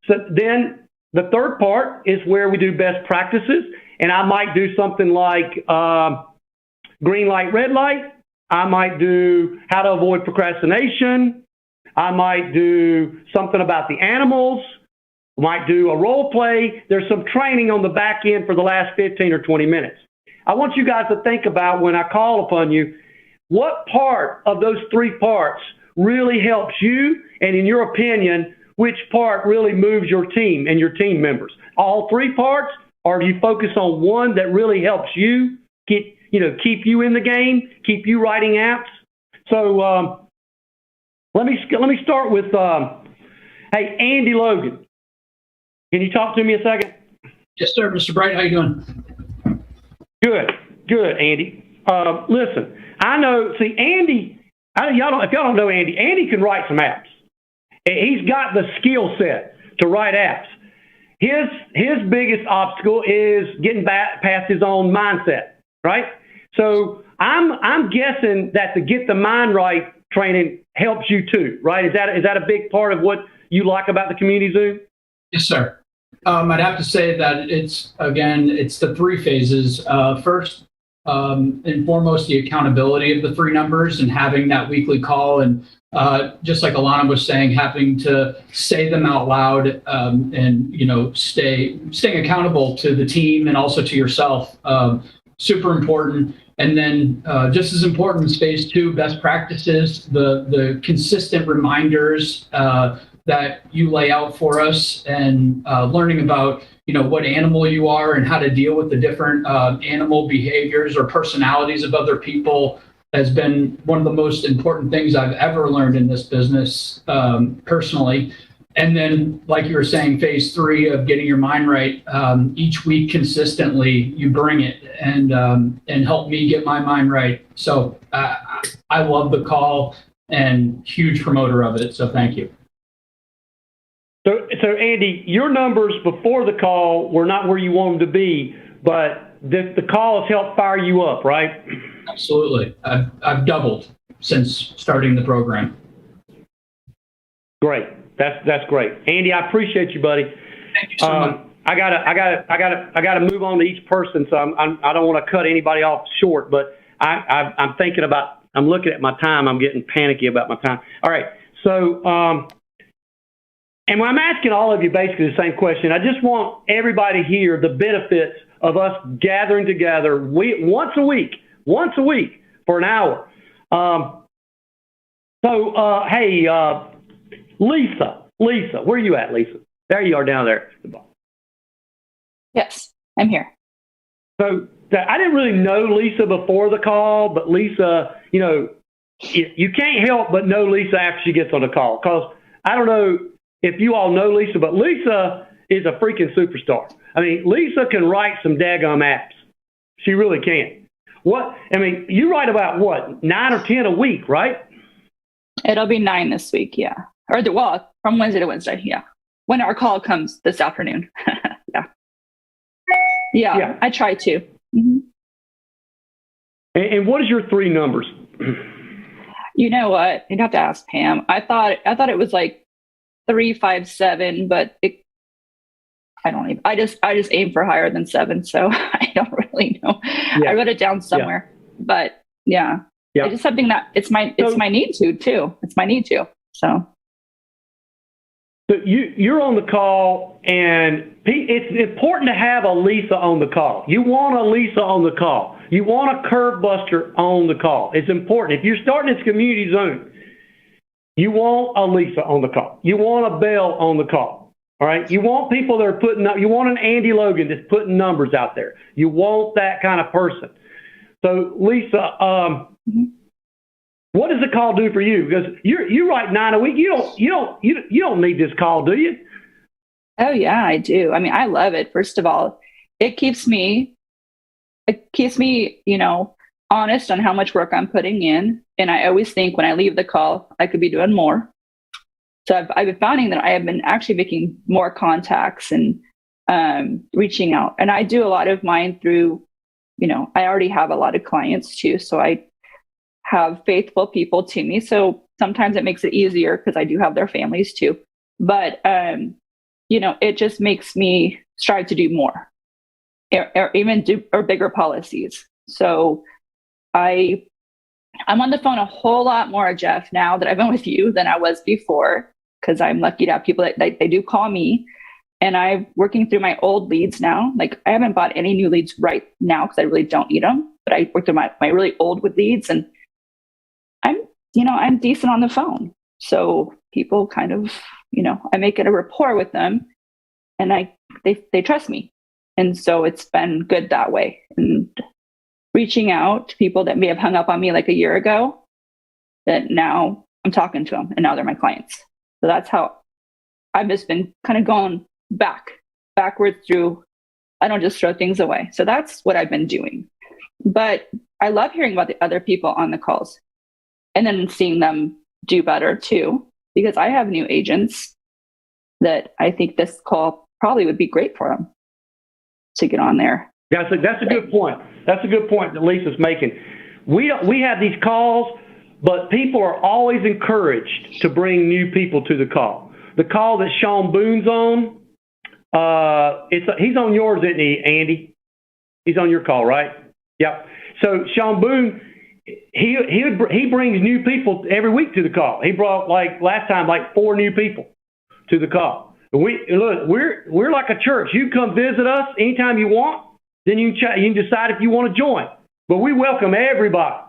So then the 3rd part is where we do best practices, and I might do something like green light, red light. I might do how to avoid procrastination. I might do something about the animals. I might do a role play. There's some training on the back end for the last 15 or 20 minutes. I want you guys to think about when I call upon you, what part of those 3 parts really helps you, and in your opinion, which part really moves your team and your team members? All 3 parts, or do you focus on one that really helps you keep you in the game, keep you writing apps? So let me start with hey, Andy Logan. Can you talk to me a second? Yes, sir, Mr. Bright. How you doing? Good, Andy. Listen, I know. See, Andy. If y'all don't know Andy, Andy can write some apps. He's got the skill set to write apps. His biggest obstacle is getting past his own mindset, right? So I'm guessing that the Get the Mind Right training helps you too, right? Is that a big part of what you like about the community Zoom? Yes, sir. I'd have to say that it's the 3 phases. First and foremost, the accountability of the 3 numbers and having that weekly call, and just like Alana was saying, having to say them out loud, and staying accountable to the team and also to yourself. Super important. And then just as important is phase 2, best practices, the consistent reminders that you lay out for us, and learning about what animal you are and how to deal with the different animal behaviors or personalities of other people has been one of the most important things I've ever learned in this business personally. And then, like you were saying, phase 3 of getting your mind right, each week consistently, you bring it and help me get my mind right. So I love the call and huge promoter of it. So thank you. So Andy, your numbers before the call were not where you want them to be, but the call has helped fire you up, right? Absolutely. I've doubled since starting the program. Great. That's great. Andy, I appreciate you, buddy. Thank you so much. I gotta move on to each person, so I don't want to cut anybody off short, but I'm thinking about, I'm looking at my time, I'm getting panicky about my time. All right, so and I'm asking all of you basically the same question. I just want everybody to hear the benefits of us gathering together once a week for an hour. Hey, Lisa, where are you at, Lisa? There you are down there. Yes, I'm here. So I didn't really know Lisa before the call, but Lisa, you can't help but know Lisa after she gets on the call, because I don't know if you all know Lisa, but Lisa is a freaking superstar. I mean, Lisa can write some daggum apps. She really can. You write about what, 9 or 10 a week, right? It'll be 9 this week, yeah. From Wednesday to Wednesday, yeah. When our call comes this afternoon. Yeah, I try to. Mm-hmm. And what is your 3 numbers? You know what? You'd have to ask Pam. I thought it was like 3, 5, 7, but I just aim for higher than 7. So I don't really know. Yeah. I wrote it down somewhere, but yeah. It's just something that it's my need to too. It's my need to. So you're on the call, and it's important to have a Lisa on the call. You want a Lisa on the call. You want a curve buster on the call. It's important. If you're starting this community zone, you want a Lisa on the call. You want a Belle on the call. All right. You want people that are putting up. You want an Andy Logan that's putting numbers out there. You want that kind of person. So Lisa, what does the call do for you? Because you write 9 a week. You don't need this call, do you? Oh yeah, I do. I mean, I love it. First of all, it keeps me, honest on how much work I'm putting in. And I always think when I leave the call, I could be doing more. So I've been finding that I have been actually making more contacts and reaching out. And I do a lot of mine through, I already have a lot of clients too. So I have faithful people to me. So sometimes it makes it easier because I do have their families too. But, it just makes me strive to do more or even do bigger policies. So I'm on the phone a whole lot more, Jeff, now that I've been with you than I was before, because I'm lucky to have people that they do call me. And I'm working through my old leads now. Like I haven't bought any new leads right now because I really don't need them. But I worked through my really old with leads, and I'm decent on the phone. So people kind of, I make it a rapport with them, and they trust me. And so it's been good that way. And reaching out to people that may have hung up on me like a year ago, that now I'm talking to them and now they're my clients. So that's how I've just been kind of going backwards through. I don't just throw things away. So that's what I've been doing. But I love hearing about the other people on the calls and then seeing them do better too, because I have new agents that I think this call probably would be great for them to get on there. That's a good point. That's a good point that Lisa's making. We have these calls, but people are always encouraged to bring new people to the call. The call that Sean Boone's on, he's on yours, isn't he, Andy? He's on your call, right? Yep. So Sean Boone, he brings new people every week to the call. He brought last time 4 new people to the call. And we're like a church. You come visit us anytime you want. Then you can decide if you want to join. But we welcome everybody.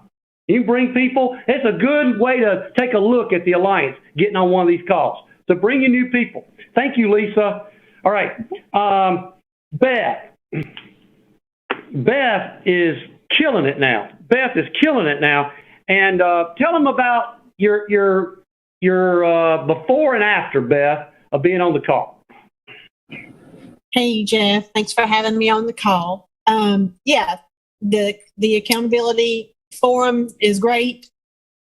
You bring people. It's a good way to take a look at the Alliance, getting on one of these calls. So bring in new people. Thank you, Lisa. All right. Beth. Beth is killing it now. And tell them about your before and after, Beth, of being on the call. Hey, Jeff. Thanks for having me on the call. The accountability forum is great.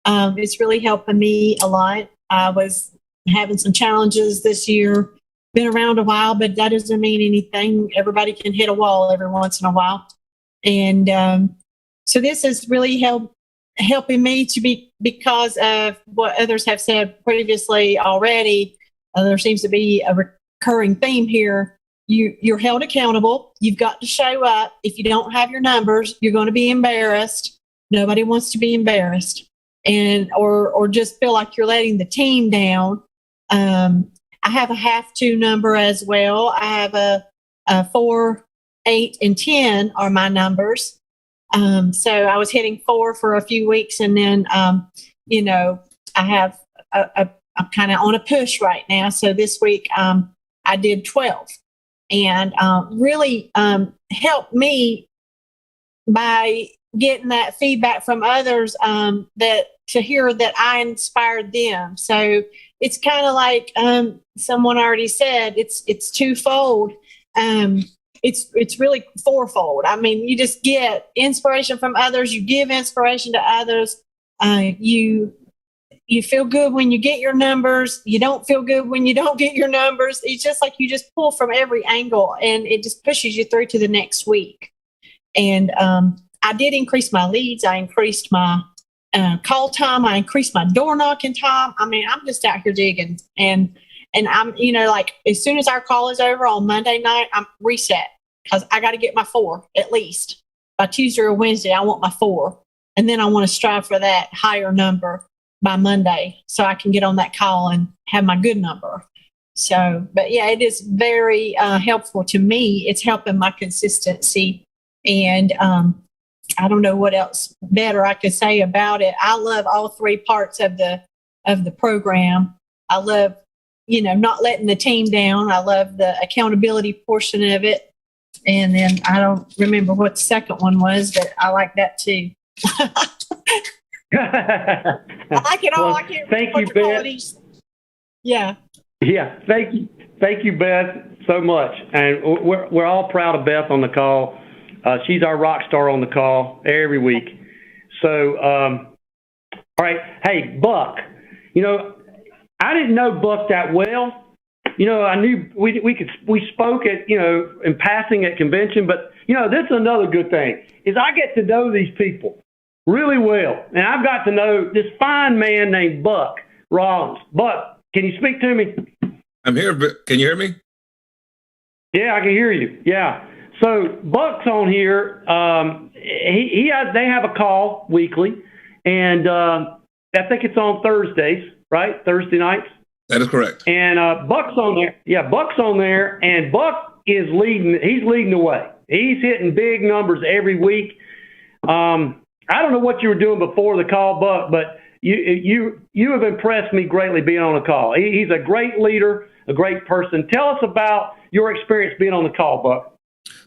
It's really helping me a lot. I was having some challenges this year. Been around a while, but that doesn't mean anything. Everybody can hit a wall every once in a while. And so this is really helping me to be, because of what others have said previously already. There seems to be a recurring theme here. You're held accountable. You've got to show up. If you don't have your numbers, you're going to be embarrassed. Nobody wants to be embarrassed, and or just feel like you're letting the team down. I have a have to number as well. I have a 4, 8, and 10 are my numbers. So I was hitting 4 for a few weeks, and then I have I'm kind of on a push right now. So this week I did 12. And really helped me by getting that feedback from others that to hear that I inspired them. So it's kind of like someone already said, it's twofold. It's really fourfold. I mean, you just get inspiration from others. You give inspiration to others. You feel good when you get your numbers. You don't feel good when you don't get your numbers. It's just like you just pull from every angle, and it just pushes you through to the next week. And I did increase my leads. I increased my call time. I increased my door knocking time. I mean, I'm just out here digging. And And I'm, like as soon as our call is over on Monday night, I'm reset because I got to get my 4 at least by Tuesday or Wednesday. I want my 4, and then I want to strive for that higher number by Monday so I can get on that call and have my good number. So, but yeah, it is very helpful to me. It's helping my consistency, and I don't know what else better I could say about it. I love all 3 parts of the program. I love, not letting the team down. I love the accountability portion of it. And then I don't remember what the second one was, but I like that too. I like it all. Well, I can't thank remember you, what Beth. qualities. Yeah. Yeah, thank you, Beth, so much. And we're all proud of Beth on the call. She's our rock star on the call every week. So, all right. Hey, Buck, I didn't know Buck that well. I knew we spoke at, in passing at convention, but, this is another good thing is I get to know these people really well. And I've got to know this fine man named Buck Rollins. Buck, can you speak to me? I'm here. Can you hear me? Yeah, I can hear you. Yeah. So Buck's on here. They have a call weekly, and I think it's on Thursdays, right? Thursday nights. That is correct. And Buck's on there. Yeah, Buck's on there, and Buck is leading. He's leading the way. He's hitting big numbers every week. I don't know what you were doing before the call, Buck, but you have impressed me greatly being on the call. He's a great leader, a great person. Tell us about your experience being on the call, Buck.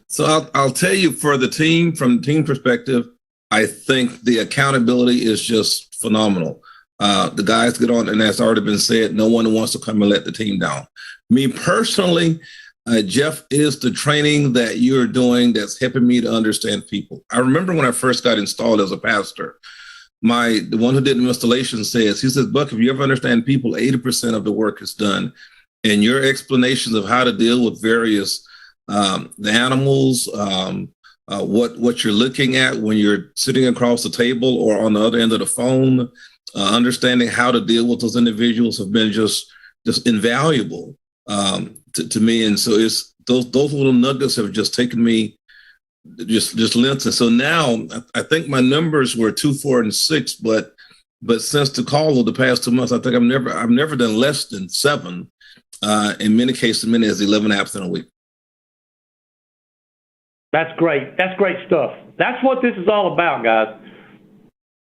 So I'll tell you, for the team, from the team perspective, I think the accountability is just phenomenal. The guys get on, and that's already been said, no one wants to come and let the team down. Me personally, Jeff, is the training that you're doing that's helping me to understand people. I remember when I first got installed as a pastor, the one who did the installation he says, Buck, if you ever understand people, 80% of the work is done. And your explanations of how to deal with various the animals, what you're looking at when you're sitting across the table or on the other end of the phone, understanding how to deal with those individuals have been just invaluable to me. And so it's those little nuggets have just taken me just lengths. And so now I think my numbers were 2, 4, and 6, but since the call of the past 2 months, I think I've never done less than 7. In many cases, many as 11 apps in a week. That's great. That's great stuff. That's what this is all about, guys.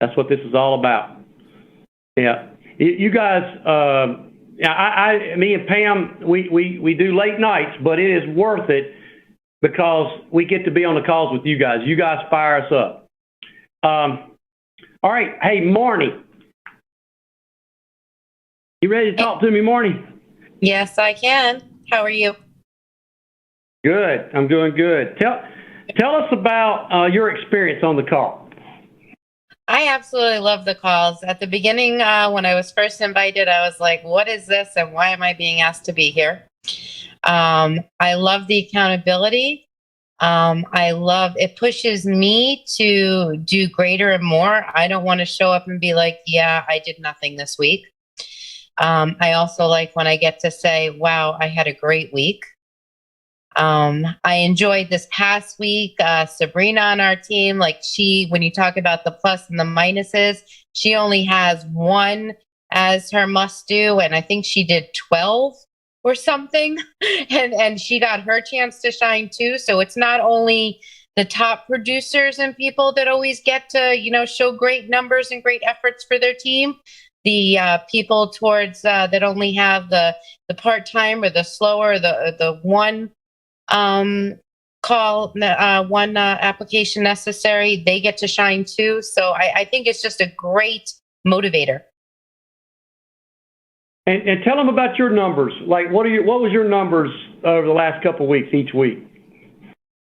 That's what this is all about. Yeah. You guys, me and Pam, we do late nights, but it is worth it because we get to be on the calls with you guys. You guys fire us up. All right. Hey, Marnie. You ready to talk to me, Marnie? Yes, I can. How are you? Good. I'm doing good. Tell us about your experience on the call. I absolutely love the calls. At the beginning, when I was first invited, I was like, what is this and why am I being asked to be here? I love the accountability. I love it pushes me to do greater and more. I don't want to show up and be like, yeah, I did nothing this week. I also like when I get to say, wow, I had a great week. I enjoyed this past week, Sabrina on our team, when you talk about the plus and the minuses, she only has 1 as her must do. And I think she did 12 or something. And she got her chance to shine too. So it's not only the top producers and people that always get to, show great numbers and great efforts for their team. The people towards that only have the part-time or the slower, the one call, one application necessary, they get to shine too. So I think it's just a great motivator. And tell them about your numbers. What was your numbers over the last couple of weeks, each week?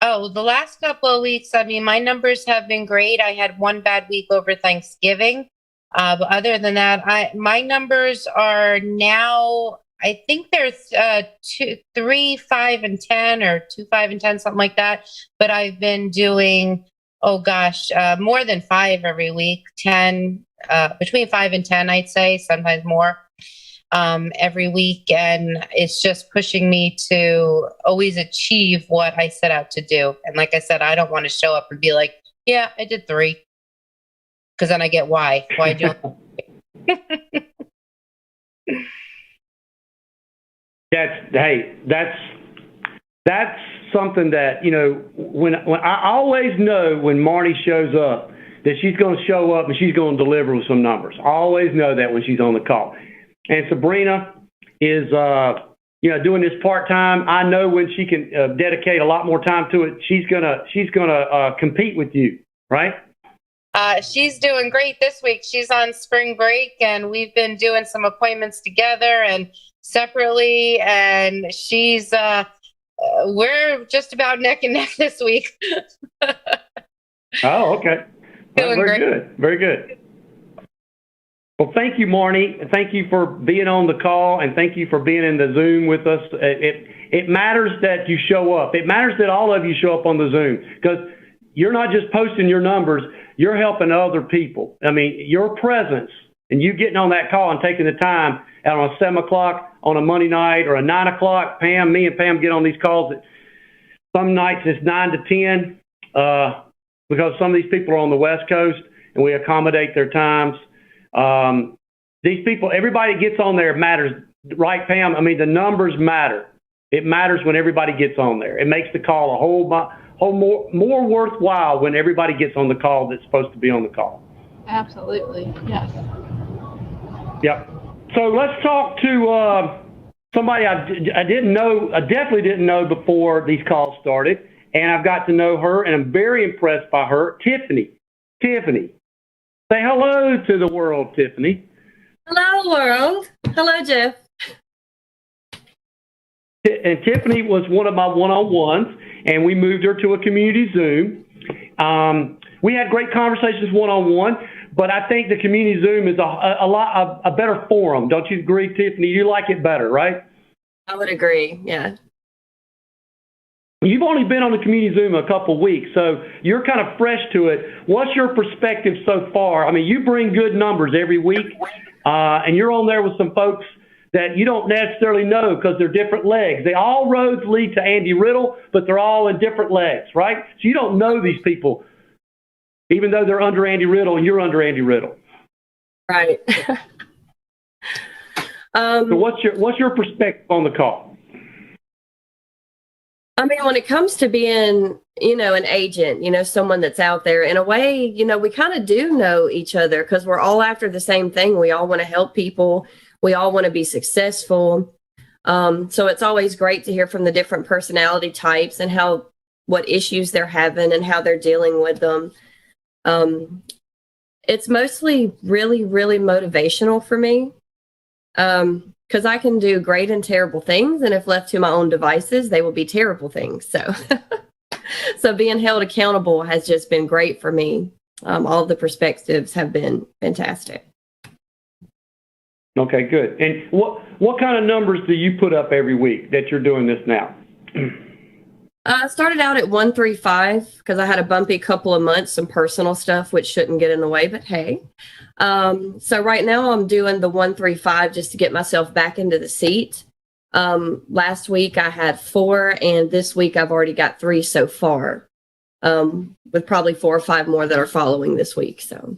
Oh, the last couple of weeks, my numbers have been great. I had 1 bad week over Thanksgiving. But other than that, my numbers are now, I think there's 2, 3, 5, and 10, or 2, 5, and 10, something like that. But I've been doing, more than 5 every week, 10, between 5 and 10, I'd say, sometimes more. every week. And it's just pushing me to always achieve what I set out to do. And like I said, I don't want to show up and be like, yeah, I did 3. Because then I get why. Why do That's something that, you know, when I always know when Marty shows up that she's going to show up and she's going to deliver with some numbers. I always know that when she's on the call. And Sabrina is, you know, doing this part-time. I know when she can dedicate a lot more time to it, she's gonna compete with you, right? She's doing great this week. She's on spring break, and we've been doing some appointments together and separately. And she's, we're just about neck and neck this week. Oh, okay. Well, very good. Very good. Well, thank you, Marnie. Thank you for being on the call, and thank you for being in the Zoom with us. It matters that you show up. It matters that all of you show up on the Zoom, because you're not just posting your numbers, you're helping other people. I mean, your presence and you getting on that call and taking the time out on a 7 o'clock on a Monday night or a 9 o'clock. Me and Pam get on these calls. Some nights it's 9 to 10 because some of these people are on the West Coast, and we accommodate their times. These people, everybody gets on there matters, right, Pam? I mean, the numbers matter. It matters when everybody gets on there. It makes the call a whole more worthwhile when everybody gets on the call that's supposed to be on the call. Absolutely, yes. Yep. So let's talk to somebody I definitely didn't know before these calls started, and I've got to know her, and I'm very impressed by her, Tiffany. Tiffany. Say hello to the world, Tiffany. Hello, world. Hello, Jeff. And Tiffany was one of my one-on-ones, and we moved her to a community Zoom. We had great conversations one-on-one, but I think the community Zoom is a better forum. Don't you agree, Tiffany? You like it better, right? I would agree, yeah. You've only been on the community Zoom a couple of weeks, so you're kind of fresh to it. What's your perspective so far? I mean, you bring good numbers every week, and you're on there with some folks that you don't necessarily know because they're different legs. All roads lead to Andy Riddle, but they're all in different legs, right? So you don't know these people, even though they're under Andy Riddle and you're under Andy Riddle. Right. So what's your perspective on the call? I mean, when it comes to being, an agent, someone that's out there, in a way, we kind of do know each other because we're all after the same thing. We all want to help people. We all want to be successful. So it's always great to hear from the different personality types and what issues they're having and how they're dealing with them. It's mostly really, really motivational for me. Because I can do great and terrible things, and if left to my own devices, they will be terrible things. So being held accountable has just been great for me. All of the perspectives have been fantastic. Okay, good. And what kind of numbers do you put up every week that you're doing this now? I started out at 135 because I had a bumpy couple of months, some personal stuff, which shouldn't get in the way, but hey. So right now I'm doing the 135 just to get myself back into the seat. Last week I had 4, and this week I've already got 3 so far, with probably 4 or 5 more that are following this week. So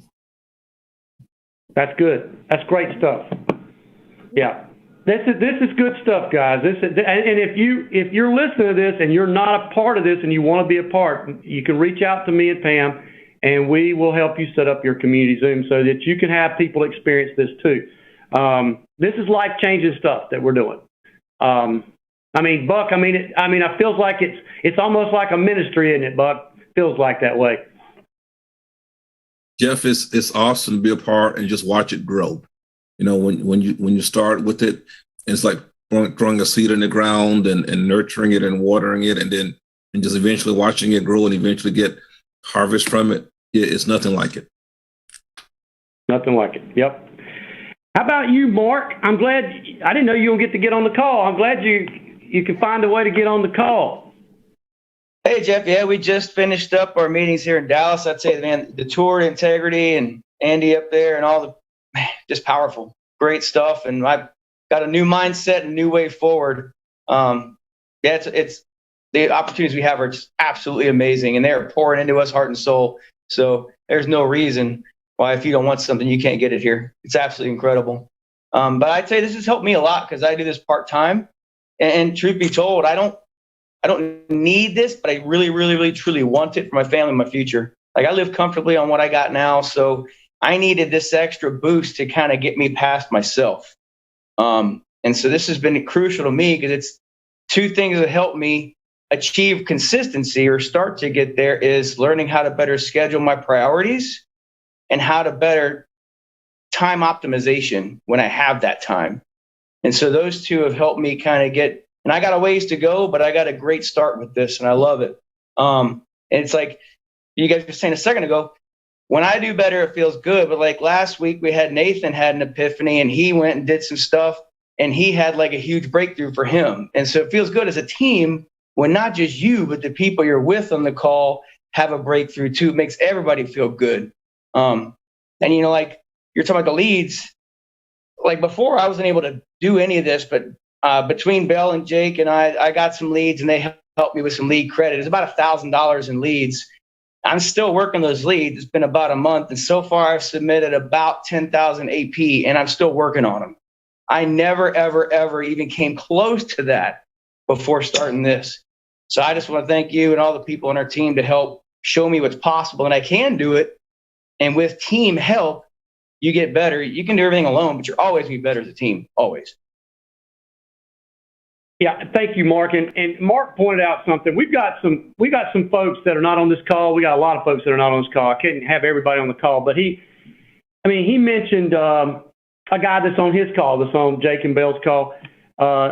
that's good. That's great stuff. Yeah. This is good stuff, guys. And if you're listening to this and you're not a part of this and you want to be a part, you can reach out to me and Pam, and we will help you set up your community Zoom so that you can have people experience this too. This is life-changing stuff that we're doing. Buck, it feels like it's almost like a ministry, isn't it, Buck? Feels like that way. Jeff, it's awesome to be a part and just watch it grow. When you start with it, it's like throwing a seed in the ground and nurturing it and watering it, and just eventually watching it grow and eventually get harvest from it. It's nothing like it. Nothing like it. Yep. How about you, Mark? I'm glad. I didn't know you were going to get on the call. I'm glad you can find a way to get on the call. Hey, Jeff. Yeah, we just finished up our meetings here in Dallas. I'd say, man, the tour integrity and Andy up there and all just powerful, great stuff. And got a new mindset and new way forward. It's the opportunities we have are just absolutely amazing, and they are pouring into us heart and soul. So there's no reason why if you don't want something, you can't get it here. It's absolutely incredible. But I'd say this has helped me a lot because I do this part-time. And truth be told, I don't need this, but I really, really, really, truly want it for my family and my future. Like I live comfortably on what I got now. So I needed this extra boost to kind of get me past myself. And so this has been crucial to me because it's two things that help me achieve consistency or start to get there is learning how to better schedule my priorities and how to better time optimization when I have that time. And so those two have helped me kind of get, and I got a ways to go, but I got a great start with this and I love it. And it's like you guys were saying a second ago, when I do better, it feels good. But like last week, we had Nathan had an epiphany and he went and did some stuff and he had like a huge breakthrough for him. And so it feels good as a team when not just you, but the people you're with on the call have a breakthrough too. It makes everybody feel good. And you know, like you're talking about the leads, like before I wasn't able to do any of this, but between Bell and Jake and I got some leads and they helped me with some lead credit. It's about $1,000 in leads. I'm still working those leads. It's been about a month. And so far I've submitted about 10,000 AP and I'm still working on them. I never, ever, ever even came close to that before starting this. So I just want to thank you and all the people on our team to help show me what's possible. And I can do it. And with team help, you get better. You can do everything alone, but you're always be better as a team, always. Yeah, thank you, Mark. And Mark pointed out something. We got some folks that are not on this call. We got a lot of folks that are not on this call. I couldn't have everybody on the call, but he mentioned a guy that's on his call, that's on Jake and Bell's call,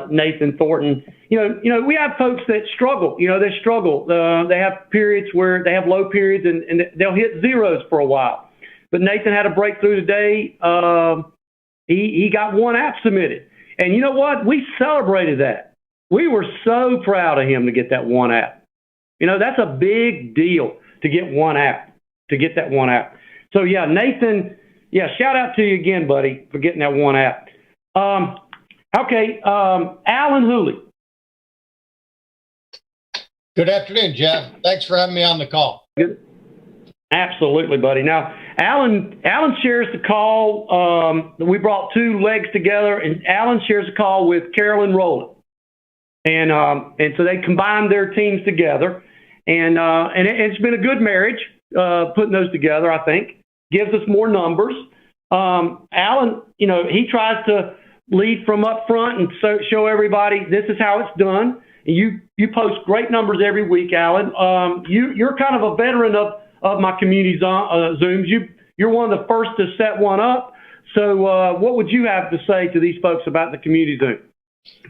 Nathan Thornton. You know, we have folks that struggle. You know, they struggle. They have periods where they have low periods and they'll hit zeros for a while. But Nathan had a breakthrough today. He got one app submitted. And you know what? We celebrated that. We were so proud of him to get that one app. You know, that's a big deal to get one app, to get that one app. So, yeah, Nathan, yeah, shout out to you again, buddy, for getting that one app. Okay, Alan Hooley. Good afternoon, Jeff. Thanks for having me on the call. Good. Absolutely, buddy. Now, Alan shares the call. We brought two legs together, and Alan shares a call with Carolyn Rowland. And so they combined their teams together, and it's been a good marriage putting those together. I think gives us more numbers. Alan, you know, he tries to lead from up front and show everybody this is how it's done. And you post great numbers every week, Alan. You're kind of a veteran of my community Zooms. You're one of the first to set one up. So what would you have to say to these folks about the community Zoom?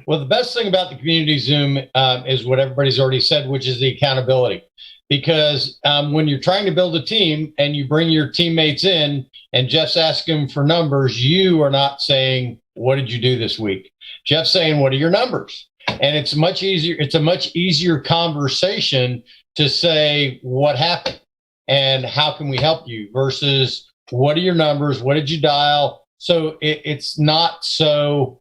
Well, the best thing about the community Zoom is what everybody's already said, which is the accountability. Because when you're trying to build a team and you bring your teammates in and Jeff's asking for numbers, you are not saying, what did you do this week? Jeff's saying, what are your numbers? And it's much easier. It's a much easier conversation to say, what happened and how can we help you versus what are your numbers? What did you dial? So it's not so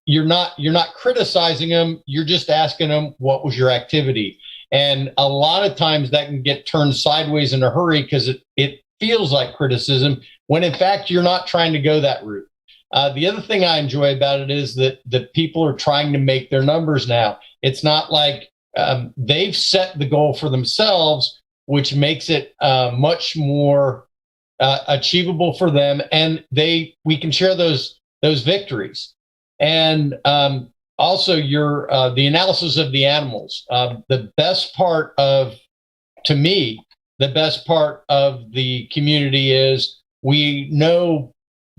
you're not criticizing them. You're just asking them, what was your activity? And a lot of times that can get turned sideways in a hurry because it feels like criticism when in fact you're not trying to go that route. The other thing I enjoy about it is that the people are trying to make their numbers now. It's not like they've set the goal for themselves, which makes it much more achievable for them, and we can share those victories. And also the analysis of the animals. The best part of the community is we know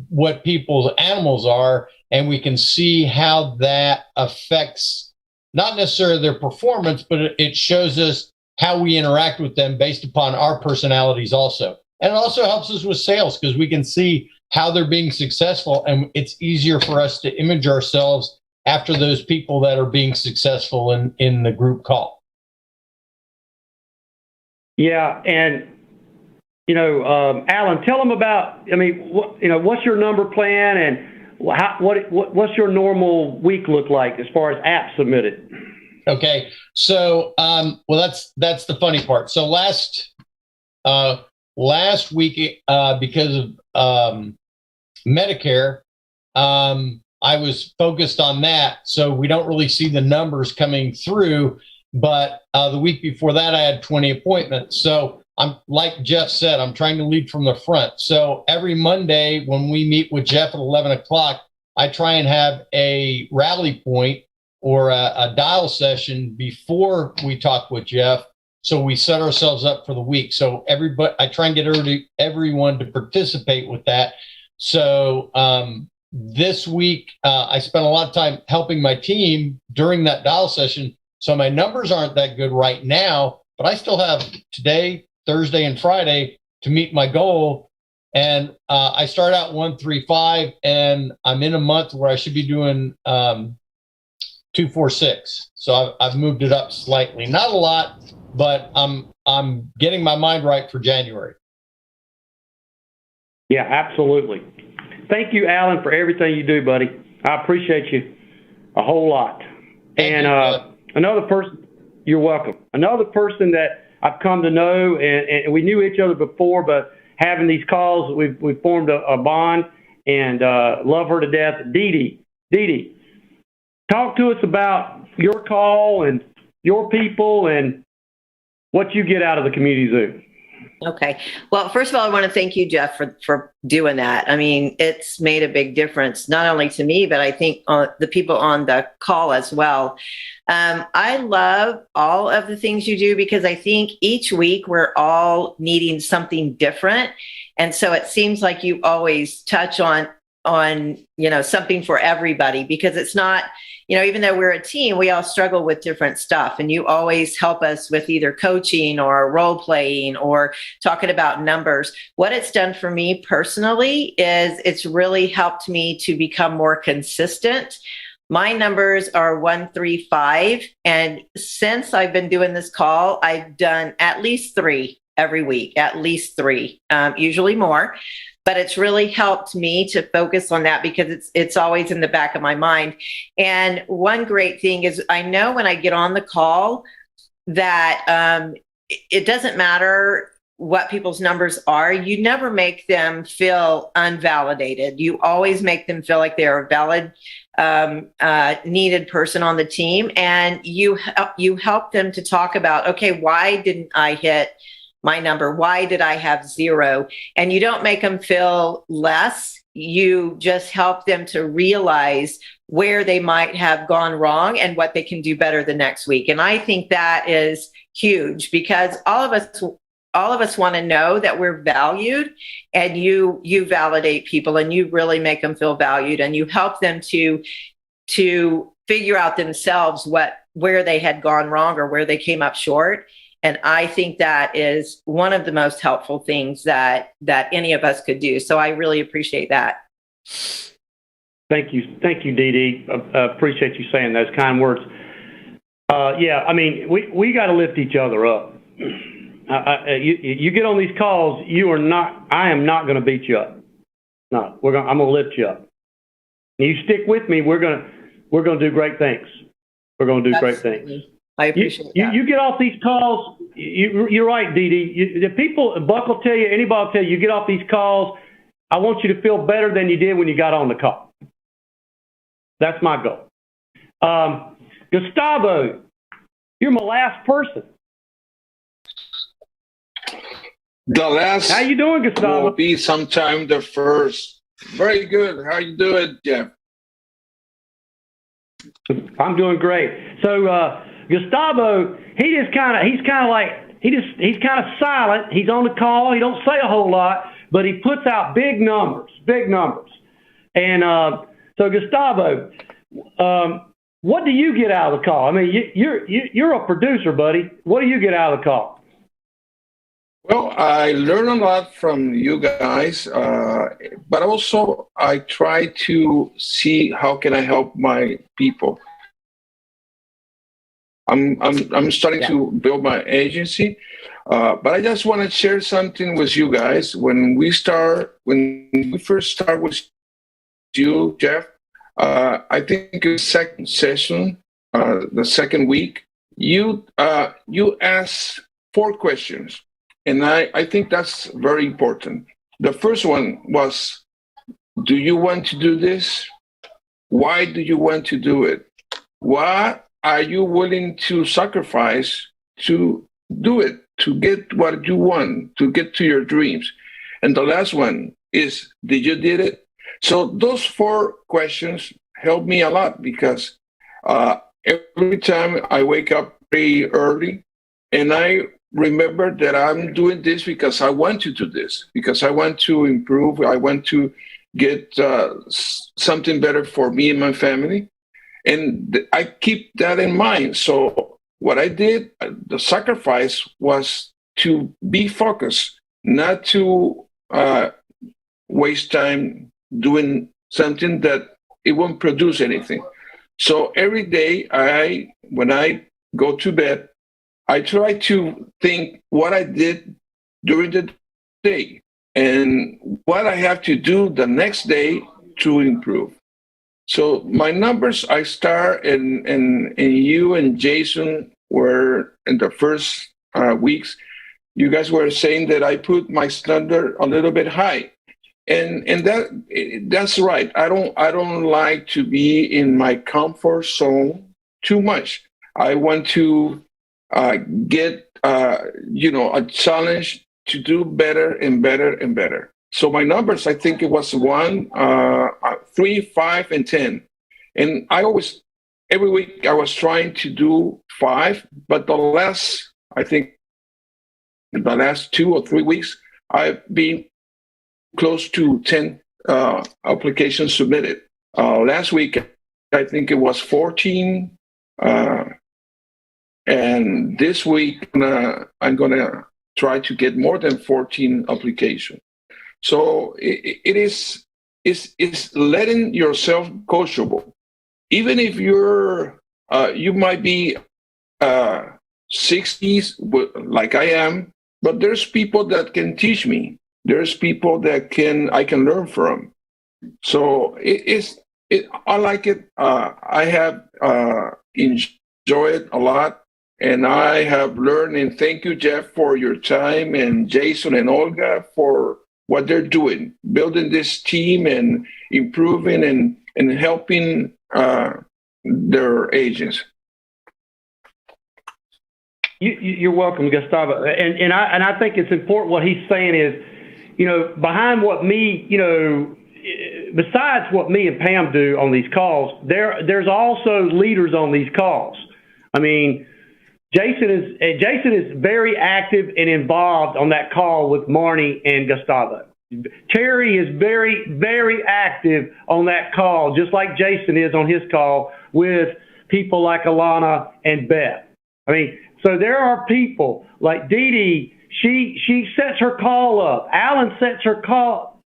what people's animals are, and we can see how that affects not necessarily their performance, but it shows us how we interact with them based upon our personalities also. And it also helps us with sales because we can see how they're being successful, and it's easier for us to image ourselves after those people that are being successful in the group call. Yeah, and Alan, tell them about. I mean, what's your number plan, and what's your normal week look like as far as apps submitted? Okay, so well, that's the funny part. So last week, because of Medicare, I was focused on that, so we don't really see the numbers coming through. But the week before that, I had 20 appointments. So I'm, like Jeff said, I'm trying to lead from the front. So every Monday when we meet with Jeff at 11 o'clock, I try and have a rally point or a dial session before we talk with Jeff. So we set ourselves up for the week. So I try and get everyone to participate with that. So this week, I spent a lot of time helping my team during that dial session. So my numbers aren't that good right now, but I still have today, Thursday, and Friday to meet my goal. And I start out 135, and I'm in a month where I should be doing 246. So I've moved it up slightly, not a lot, but I'm getting my mind right for January. Yeah, absolutely. Thank you, Alan, for everything you do, buddy. I appreciate you a whole lot. And another person, you're welcome. Another person that I've come to know, and we knew each other before, but having these calls, we've formed a bond, and love her to death. Dee Dee. Dee Dee, talk to us about your call and your people and what you get out of the community Zoom. Okay. Well, first of all, I want to thank you, Jeff, for doing that. I mean, it's made a big difference, not only to me, but I think the people on the call as well. I love all of the things you do because I think each week we're all needing something different. And so it seems like you always touch on, something for everybody, because it's not, even though we're a team, we all struggle with different stuff. And you always help us with either coaching or role playing or talking about numbers. What it's done for me personally is it's really helped me to become more consistent. My numbers are 135. And since I've been doing this call, I've done at least 3 every week, at least 3, usually more. But it's really helped me to focus on that because it's always in the back of my mind. And one great thing is I know when I get on the call that it doesn't matter what people's numbers are. You never make them feel unvalidated. You always make them feel like they're a valid, needed person on the team. And you help them to talk about, okay, why didn't I hit my number? Why did I have 0? And you don't make them feel less. You just help them to realize where they might have gone wrong and what they can do better the next week. And I think that is huge because all of us want to know that we're valued, and you validate people and you really make them feel valued, and you help them to figure out themselves where they had gone wrong or where they came up short. And I think that is one of the most helpful things that any of us could do. So I really appreciate that. Thank you, Dee Dee. Appreciate you saying those kind words. Yeah, I mean, we got to lift each other up. You get on these calls, I am not going to beat you up. No, I'm going to lift you up. And you stick with me, we're going to do great things. We're going to do great things. I appreciate that. You get off these calls. You're right, Dee Dee. The people, Buck will tell you, anybody will tell you get off these calls. I want you to feel better than you did when you got on the call. That's my goal. Gustavo, you're my last person. The last. How you doing, Gustavo? Will be sometime the first. Very good. How you doing, Jeff? I'm doing great. So Gustavo, he's kind of silent. He's on the call. He don't say a whole lot, but he puts out big numbers. And so Gustavo, what do you get out of the call? I mean, you're a producer, buddy. What do you get out of the call? Well, I learn a lot from you guys, but also I try to see how can I help my people. I'm starting to build my agency, but I just want to share something with you guys. When we first start with you, Jeff. I think the second session, the second week, you asked 4 questions, and I think that's very important. The first one was, do you want to do this? Why do you want to do it? What are you willing to sacrifice to do it, to get what you want, to get to your dreams? And the last one is, did you did it? So those 4 questions help me a lot because every time I wake up pretty early and I remember that I'm doing this because I want to do this, because I want to improve, I want to get something better for me and my family. And I keep that in mind. So what I did, the sacrifice was to be focused, not to waste time doing something that it won't produce anything. So every day, when I go to bed, I try to think what I did during the day and what I have to do the next day to improve. So my numbers, I start, and you and Jason were in the first weeks. You guys were saying that I put my standard a little bit high, and that's right. I don't like to be in my comfort zone too much. I want to get a challenge to do better and better and better. So my numbers, I think it was 1, 3, 5, and 10. And every week I was trying to do 5, but I think the last 2 or 3 weeks, I've been close to 10 applications submitted. Last week, I think it was 14. And this week, I'm going to try to get more than 14 applications. So it's letting yourself coachable, even if you might be 60s like I am, but there's people that can teach me. There's people that I can learn from. So I like it. I have enjoyed it a lot, and I have learned. And thank you, Jeff, for your time, and Jason and Olga for what they're doing, building this team and improving and helping their agents. You're welcome, Gustavo. And I think it's important what he's saying is, behind what me, besides what me and Pam do on these calls, there's also leaders on these calls. I mean, Jason is very active and involved on that call with Marnie and Gustavo. Terry is very, very active on that call, just like Jason is on his call with people like Alana and Beth. I mean, so there are people like Dee Dee. She sets her call up. Alan sets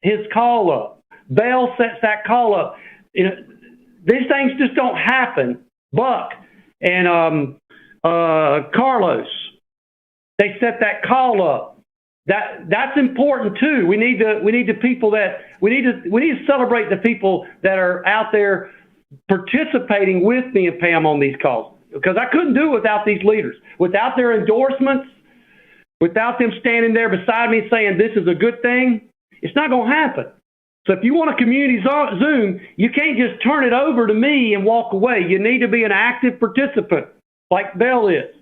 his call up. Belle sets that call up. These things just don't happen. Buck and Carlos, they set that call up. That's important too. We need to celebrate the people that are out there participating with me and Pam on these calls, because I couldn't do it without these leaders, without their endorsements, without them standing there beside me saying this is a good thing. It's not going to happen. So if you want a community Zoom, you can't just turn it over to me and walk away. You need to be an active participant, like Belle is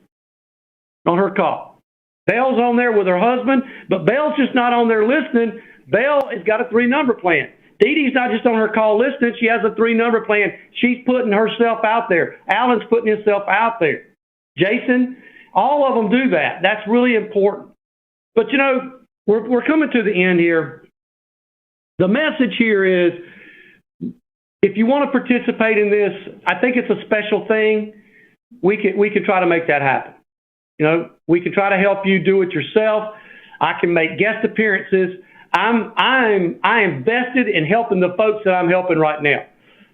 on her call. Belle's on there with her husband, but Belle's just not on there listening. Belle has got a 3-number plan. Dee Dee's not just on her call listening. She has a 3-number plan. She's putting herself out there. Alan's putting himself out there. Jason, all of them do that. That's really important. But, we're coming to the end here. The message here is, if you want to participate in this, I think it's a special thing. We can try to make that happen. We can try to help you do it yourself. I can make guest appearances. I am vested in helping the folks that I'm helping right now.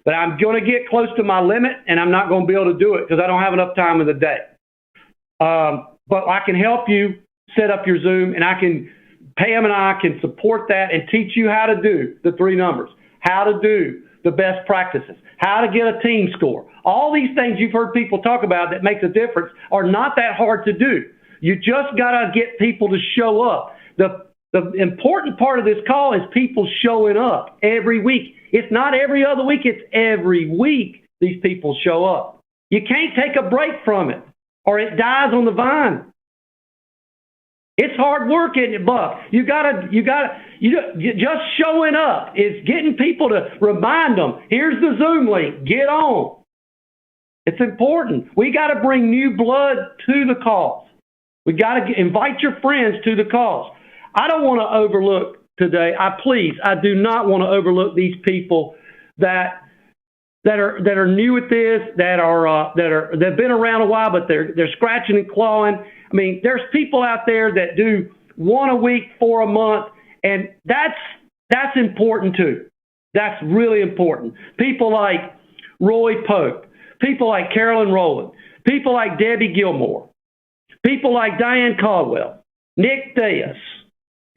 But I'm going to get close to my limit, and I'm not going to be able to do it because I don't have enough time in the day. But I can help you set up your Zoom, and Pam and I can support that and teach you how to do the 3 numbers, how to do the best practices, how to get a team score. All these things you've heard people talk about that makes a difference are not that hard to do. You just got to get people to show up. The important part of this call is people showing up every week. It's not every other week, it's every week these people show up. You can't take a break from it or it dies on the vine. It's hard work, isn't it, Buck? You just showing up is getting people to remind them, here's the Zoom link, get on. It's important. We got to bring new blood to the cause. We got to invite your friends to the cause. I don't want to overlook today. I do not want to overlook these people that are new at this, they've been around a while, but they're scratching and clawing. I mean, there's people out there that do 1 a week, 4 a month, and that's important too. That's really important. People like Roy Pope, people like Carolyn Rowland, people like Debbie Gilmore, people like Diane Caldwell, Nick Diaz,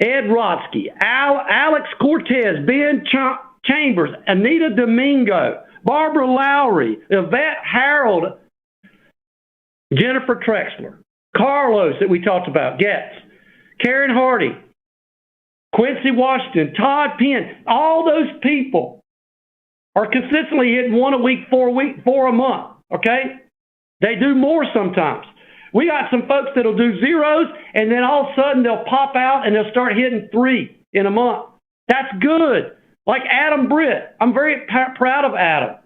Ed Rotsky, Alex Cortez, Ben Chambers, Anita Domingo, Barbara Lowry, Yvette Harold, Jennifer Trexler, Carlos that we talked about, Getz, Karen Hardy, Quincy Washington, Todd Penn. All those people are consistently hitting 1 a week, 4 a month, okay? They do more sometimes. We got some folks that'll do zeros, and then all of a sudden they'll pop out and they'll start hitting 3 in a month. That's good. Like Adam Britt. I'm very proud of Adam.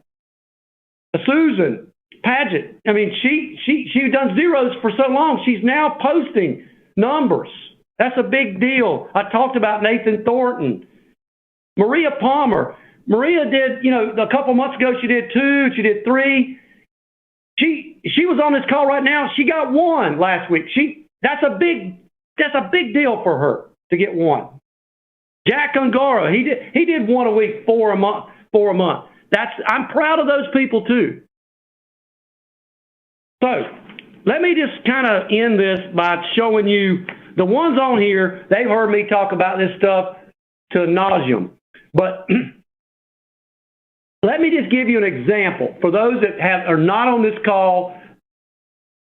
Susan Paget. I mean, she done zeros for so long. She's now posting numbers. That's a big deal. I talked about Nathan Thornton. Maria Palmer. Maria did, a couple months ago, she did 2, she did 3. She was on this call right now. She got 1 last week. That's a big deal for her to get 1. Jack Ungaro, he did 1 a week, 4 a month. I'm proud of those people too. So let me just kind of end this by showing you the ones on here. They've heard me talk about this stuff to nauseum, but let me just give you an example for those that are not on this call,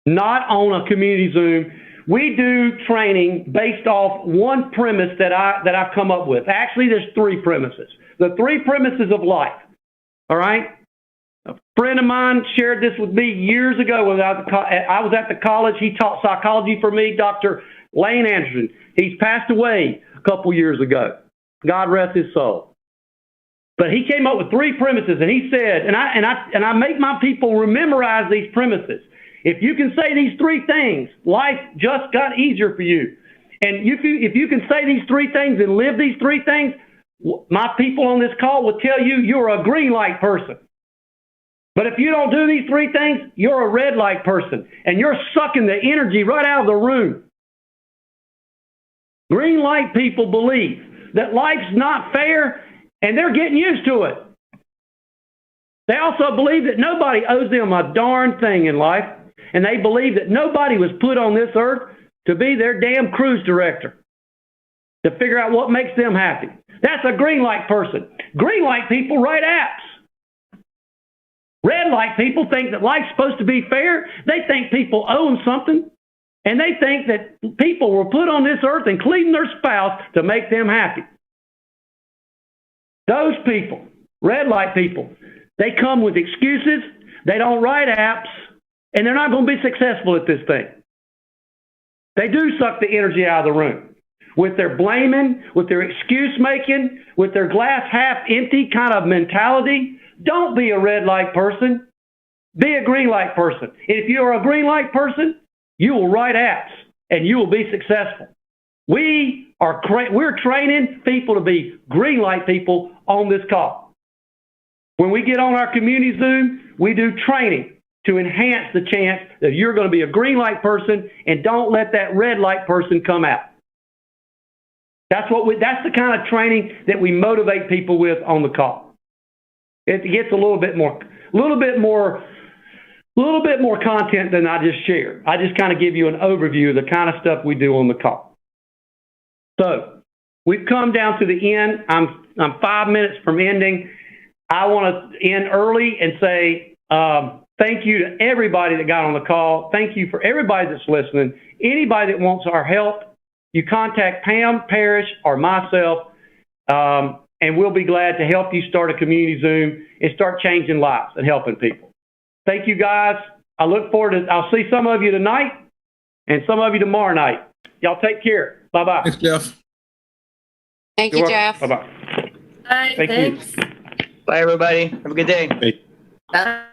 not on a community Zoom. We do training based off one premise that I've come up with. Actually, there's 3 premises. The 3 premises of life. All right? A friend of mine shared this with me years ago when I was at the college. He taught psychology for me, Dr. Lane Anderson. He's passed away a couple years ago. God rest his soul. But he came up with 3 premises, and he said, and I make my people memorize these premises. If you can say these 3 things, life just got easier for you. And if you can say these 3 things and live these 3 things, my people on this call will tell you you're a green light person. But if you don't do these 3 things, you're a red light person, and you're sucking the energy right out of the room. Green light people believe that life's not fair, and they're getting used to it. They also believe that nobody owes them a darn thing in life, and they believe that nobody was put on this earth to be their damn cruise director, to figure out what makes them happy. That's a green light person. Green light people write apps. Red light people think that life's supposed to be fair. They think people owe them something, and they think that people were put on this earth, including their spouse, to make them happy. Those people, red light people, they come with excuses, they don't write apps, and they're not going to be successful at this thing. They do suck the energy out of the room with their blaming, with their excuse making, with their glass half empty kind of mentality. Don't be a red light person. Be a green light person. If you're a green light person, you will write apps and you will be successful. We're training people to be green light people on this call. When we get on our community Zoom, we do training to enhance the chance that you're going to be a green light person, and don't let that red light person come out. That's the kind of training that we motivate people with on the call. It gets a little bit more content than I just shared. I just kind of give you an overview of the kind of stuff we do on the call. So we've come down to the end. I'm 5 minutes from ending. I want to end early and say thank you to everybody that got on the call. Thank you for everybody that's listening. Anybody that wants our help, you contact Pam Parrish or myself, and we'll be glad to help you start a community Zoom and start changing lives and helping people. Thank you, guys. I look forward to, I'll see some of you tonight and some of you tomorrow night. Y'all take care. Bye-bye. Thanks, Jeff. Thank you, Jeff. Bye-bye. All right, Thank thanks. you. Bye, everybody. Have a good day. Bye.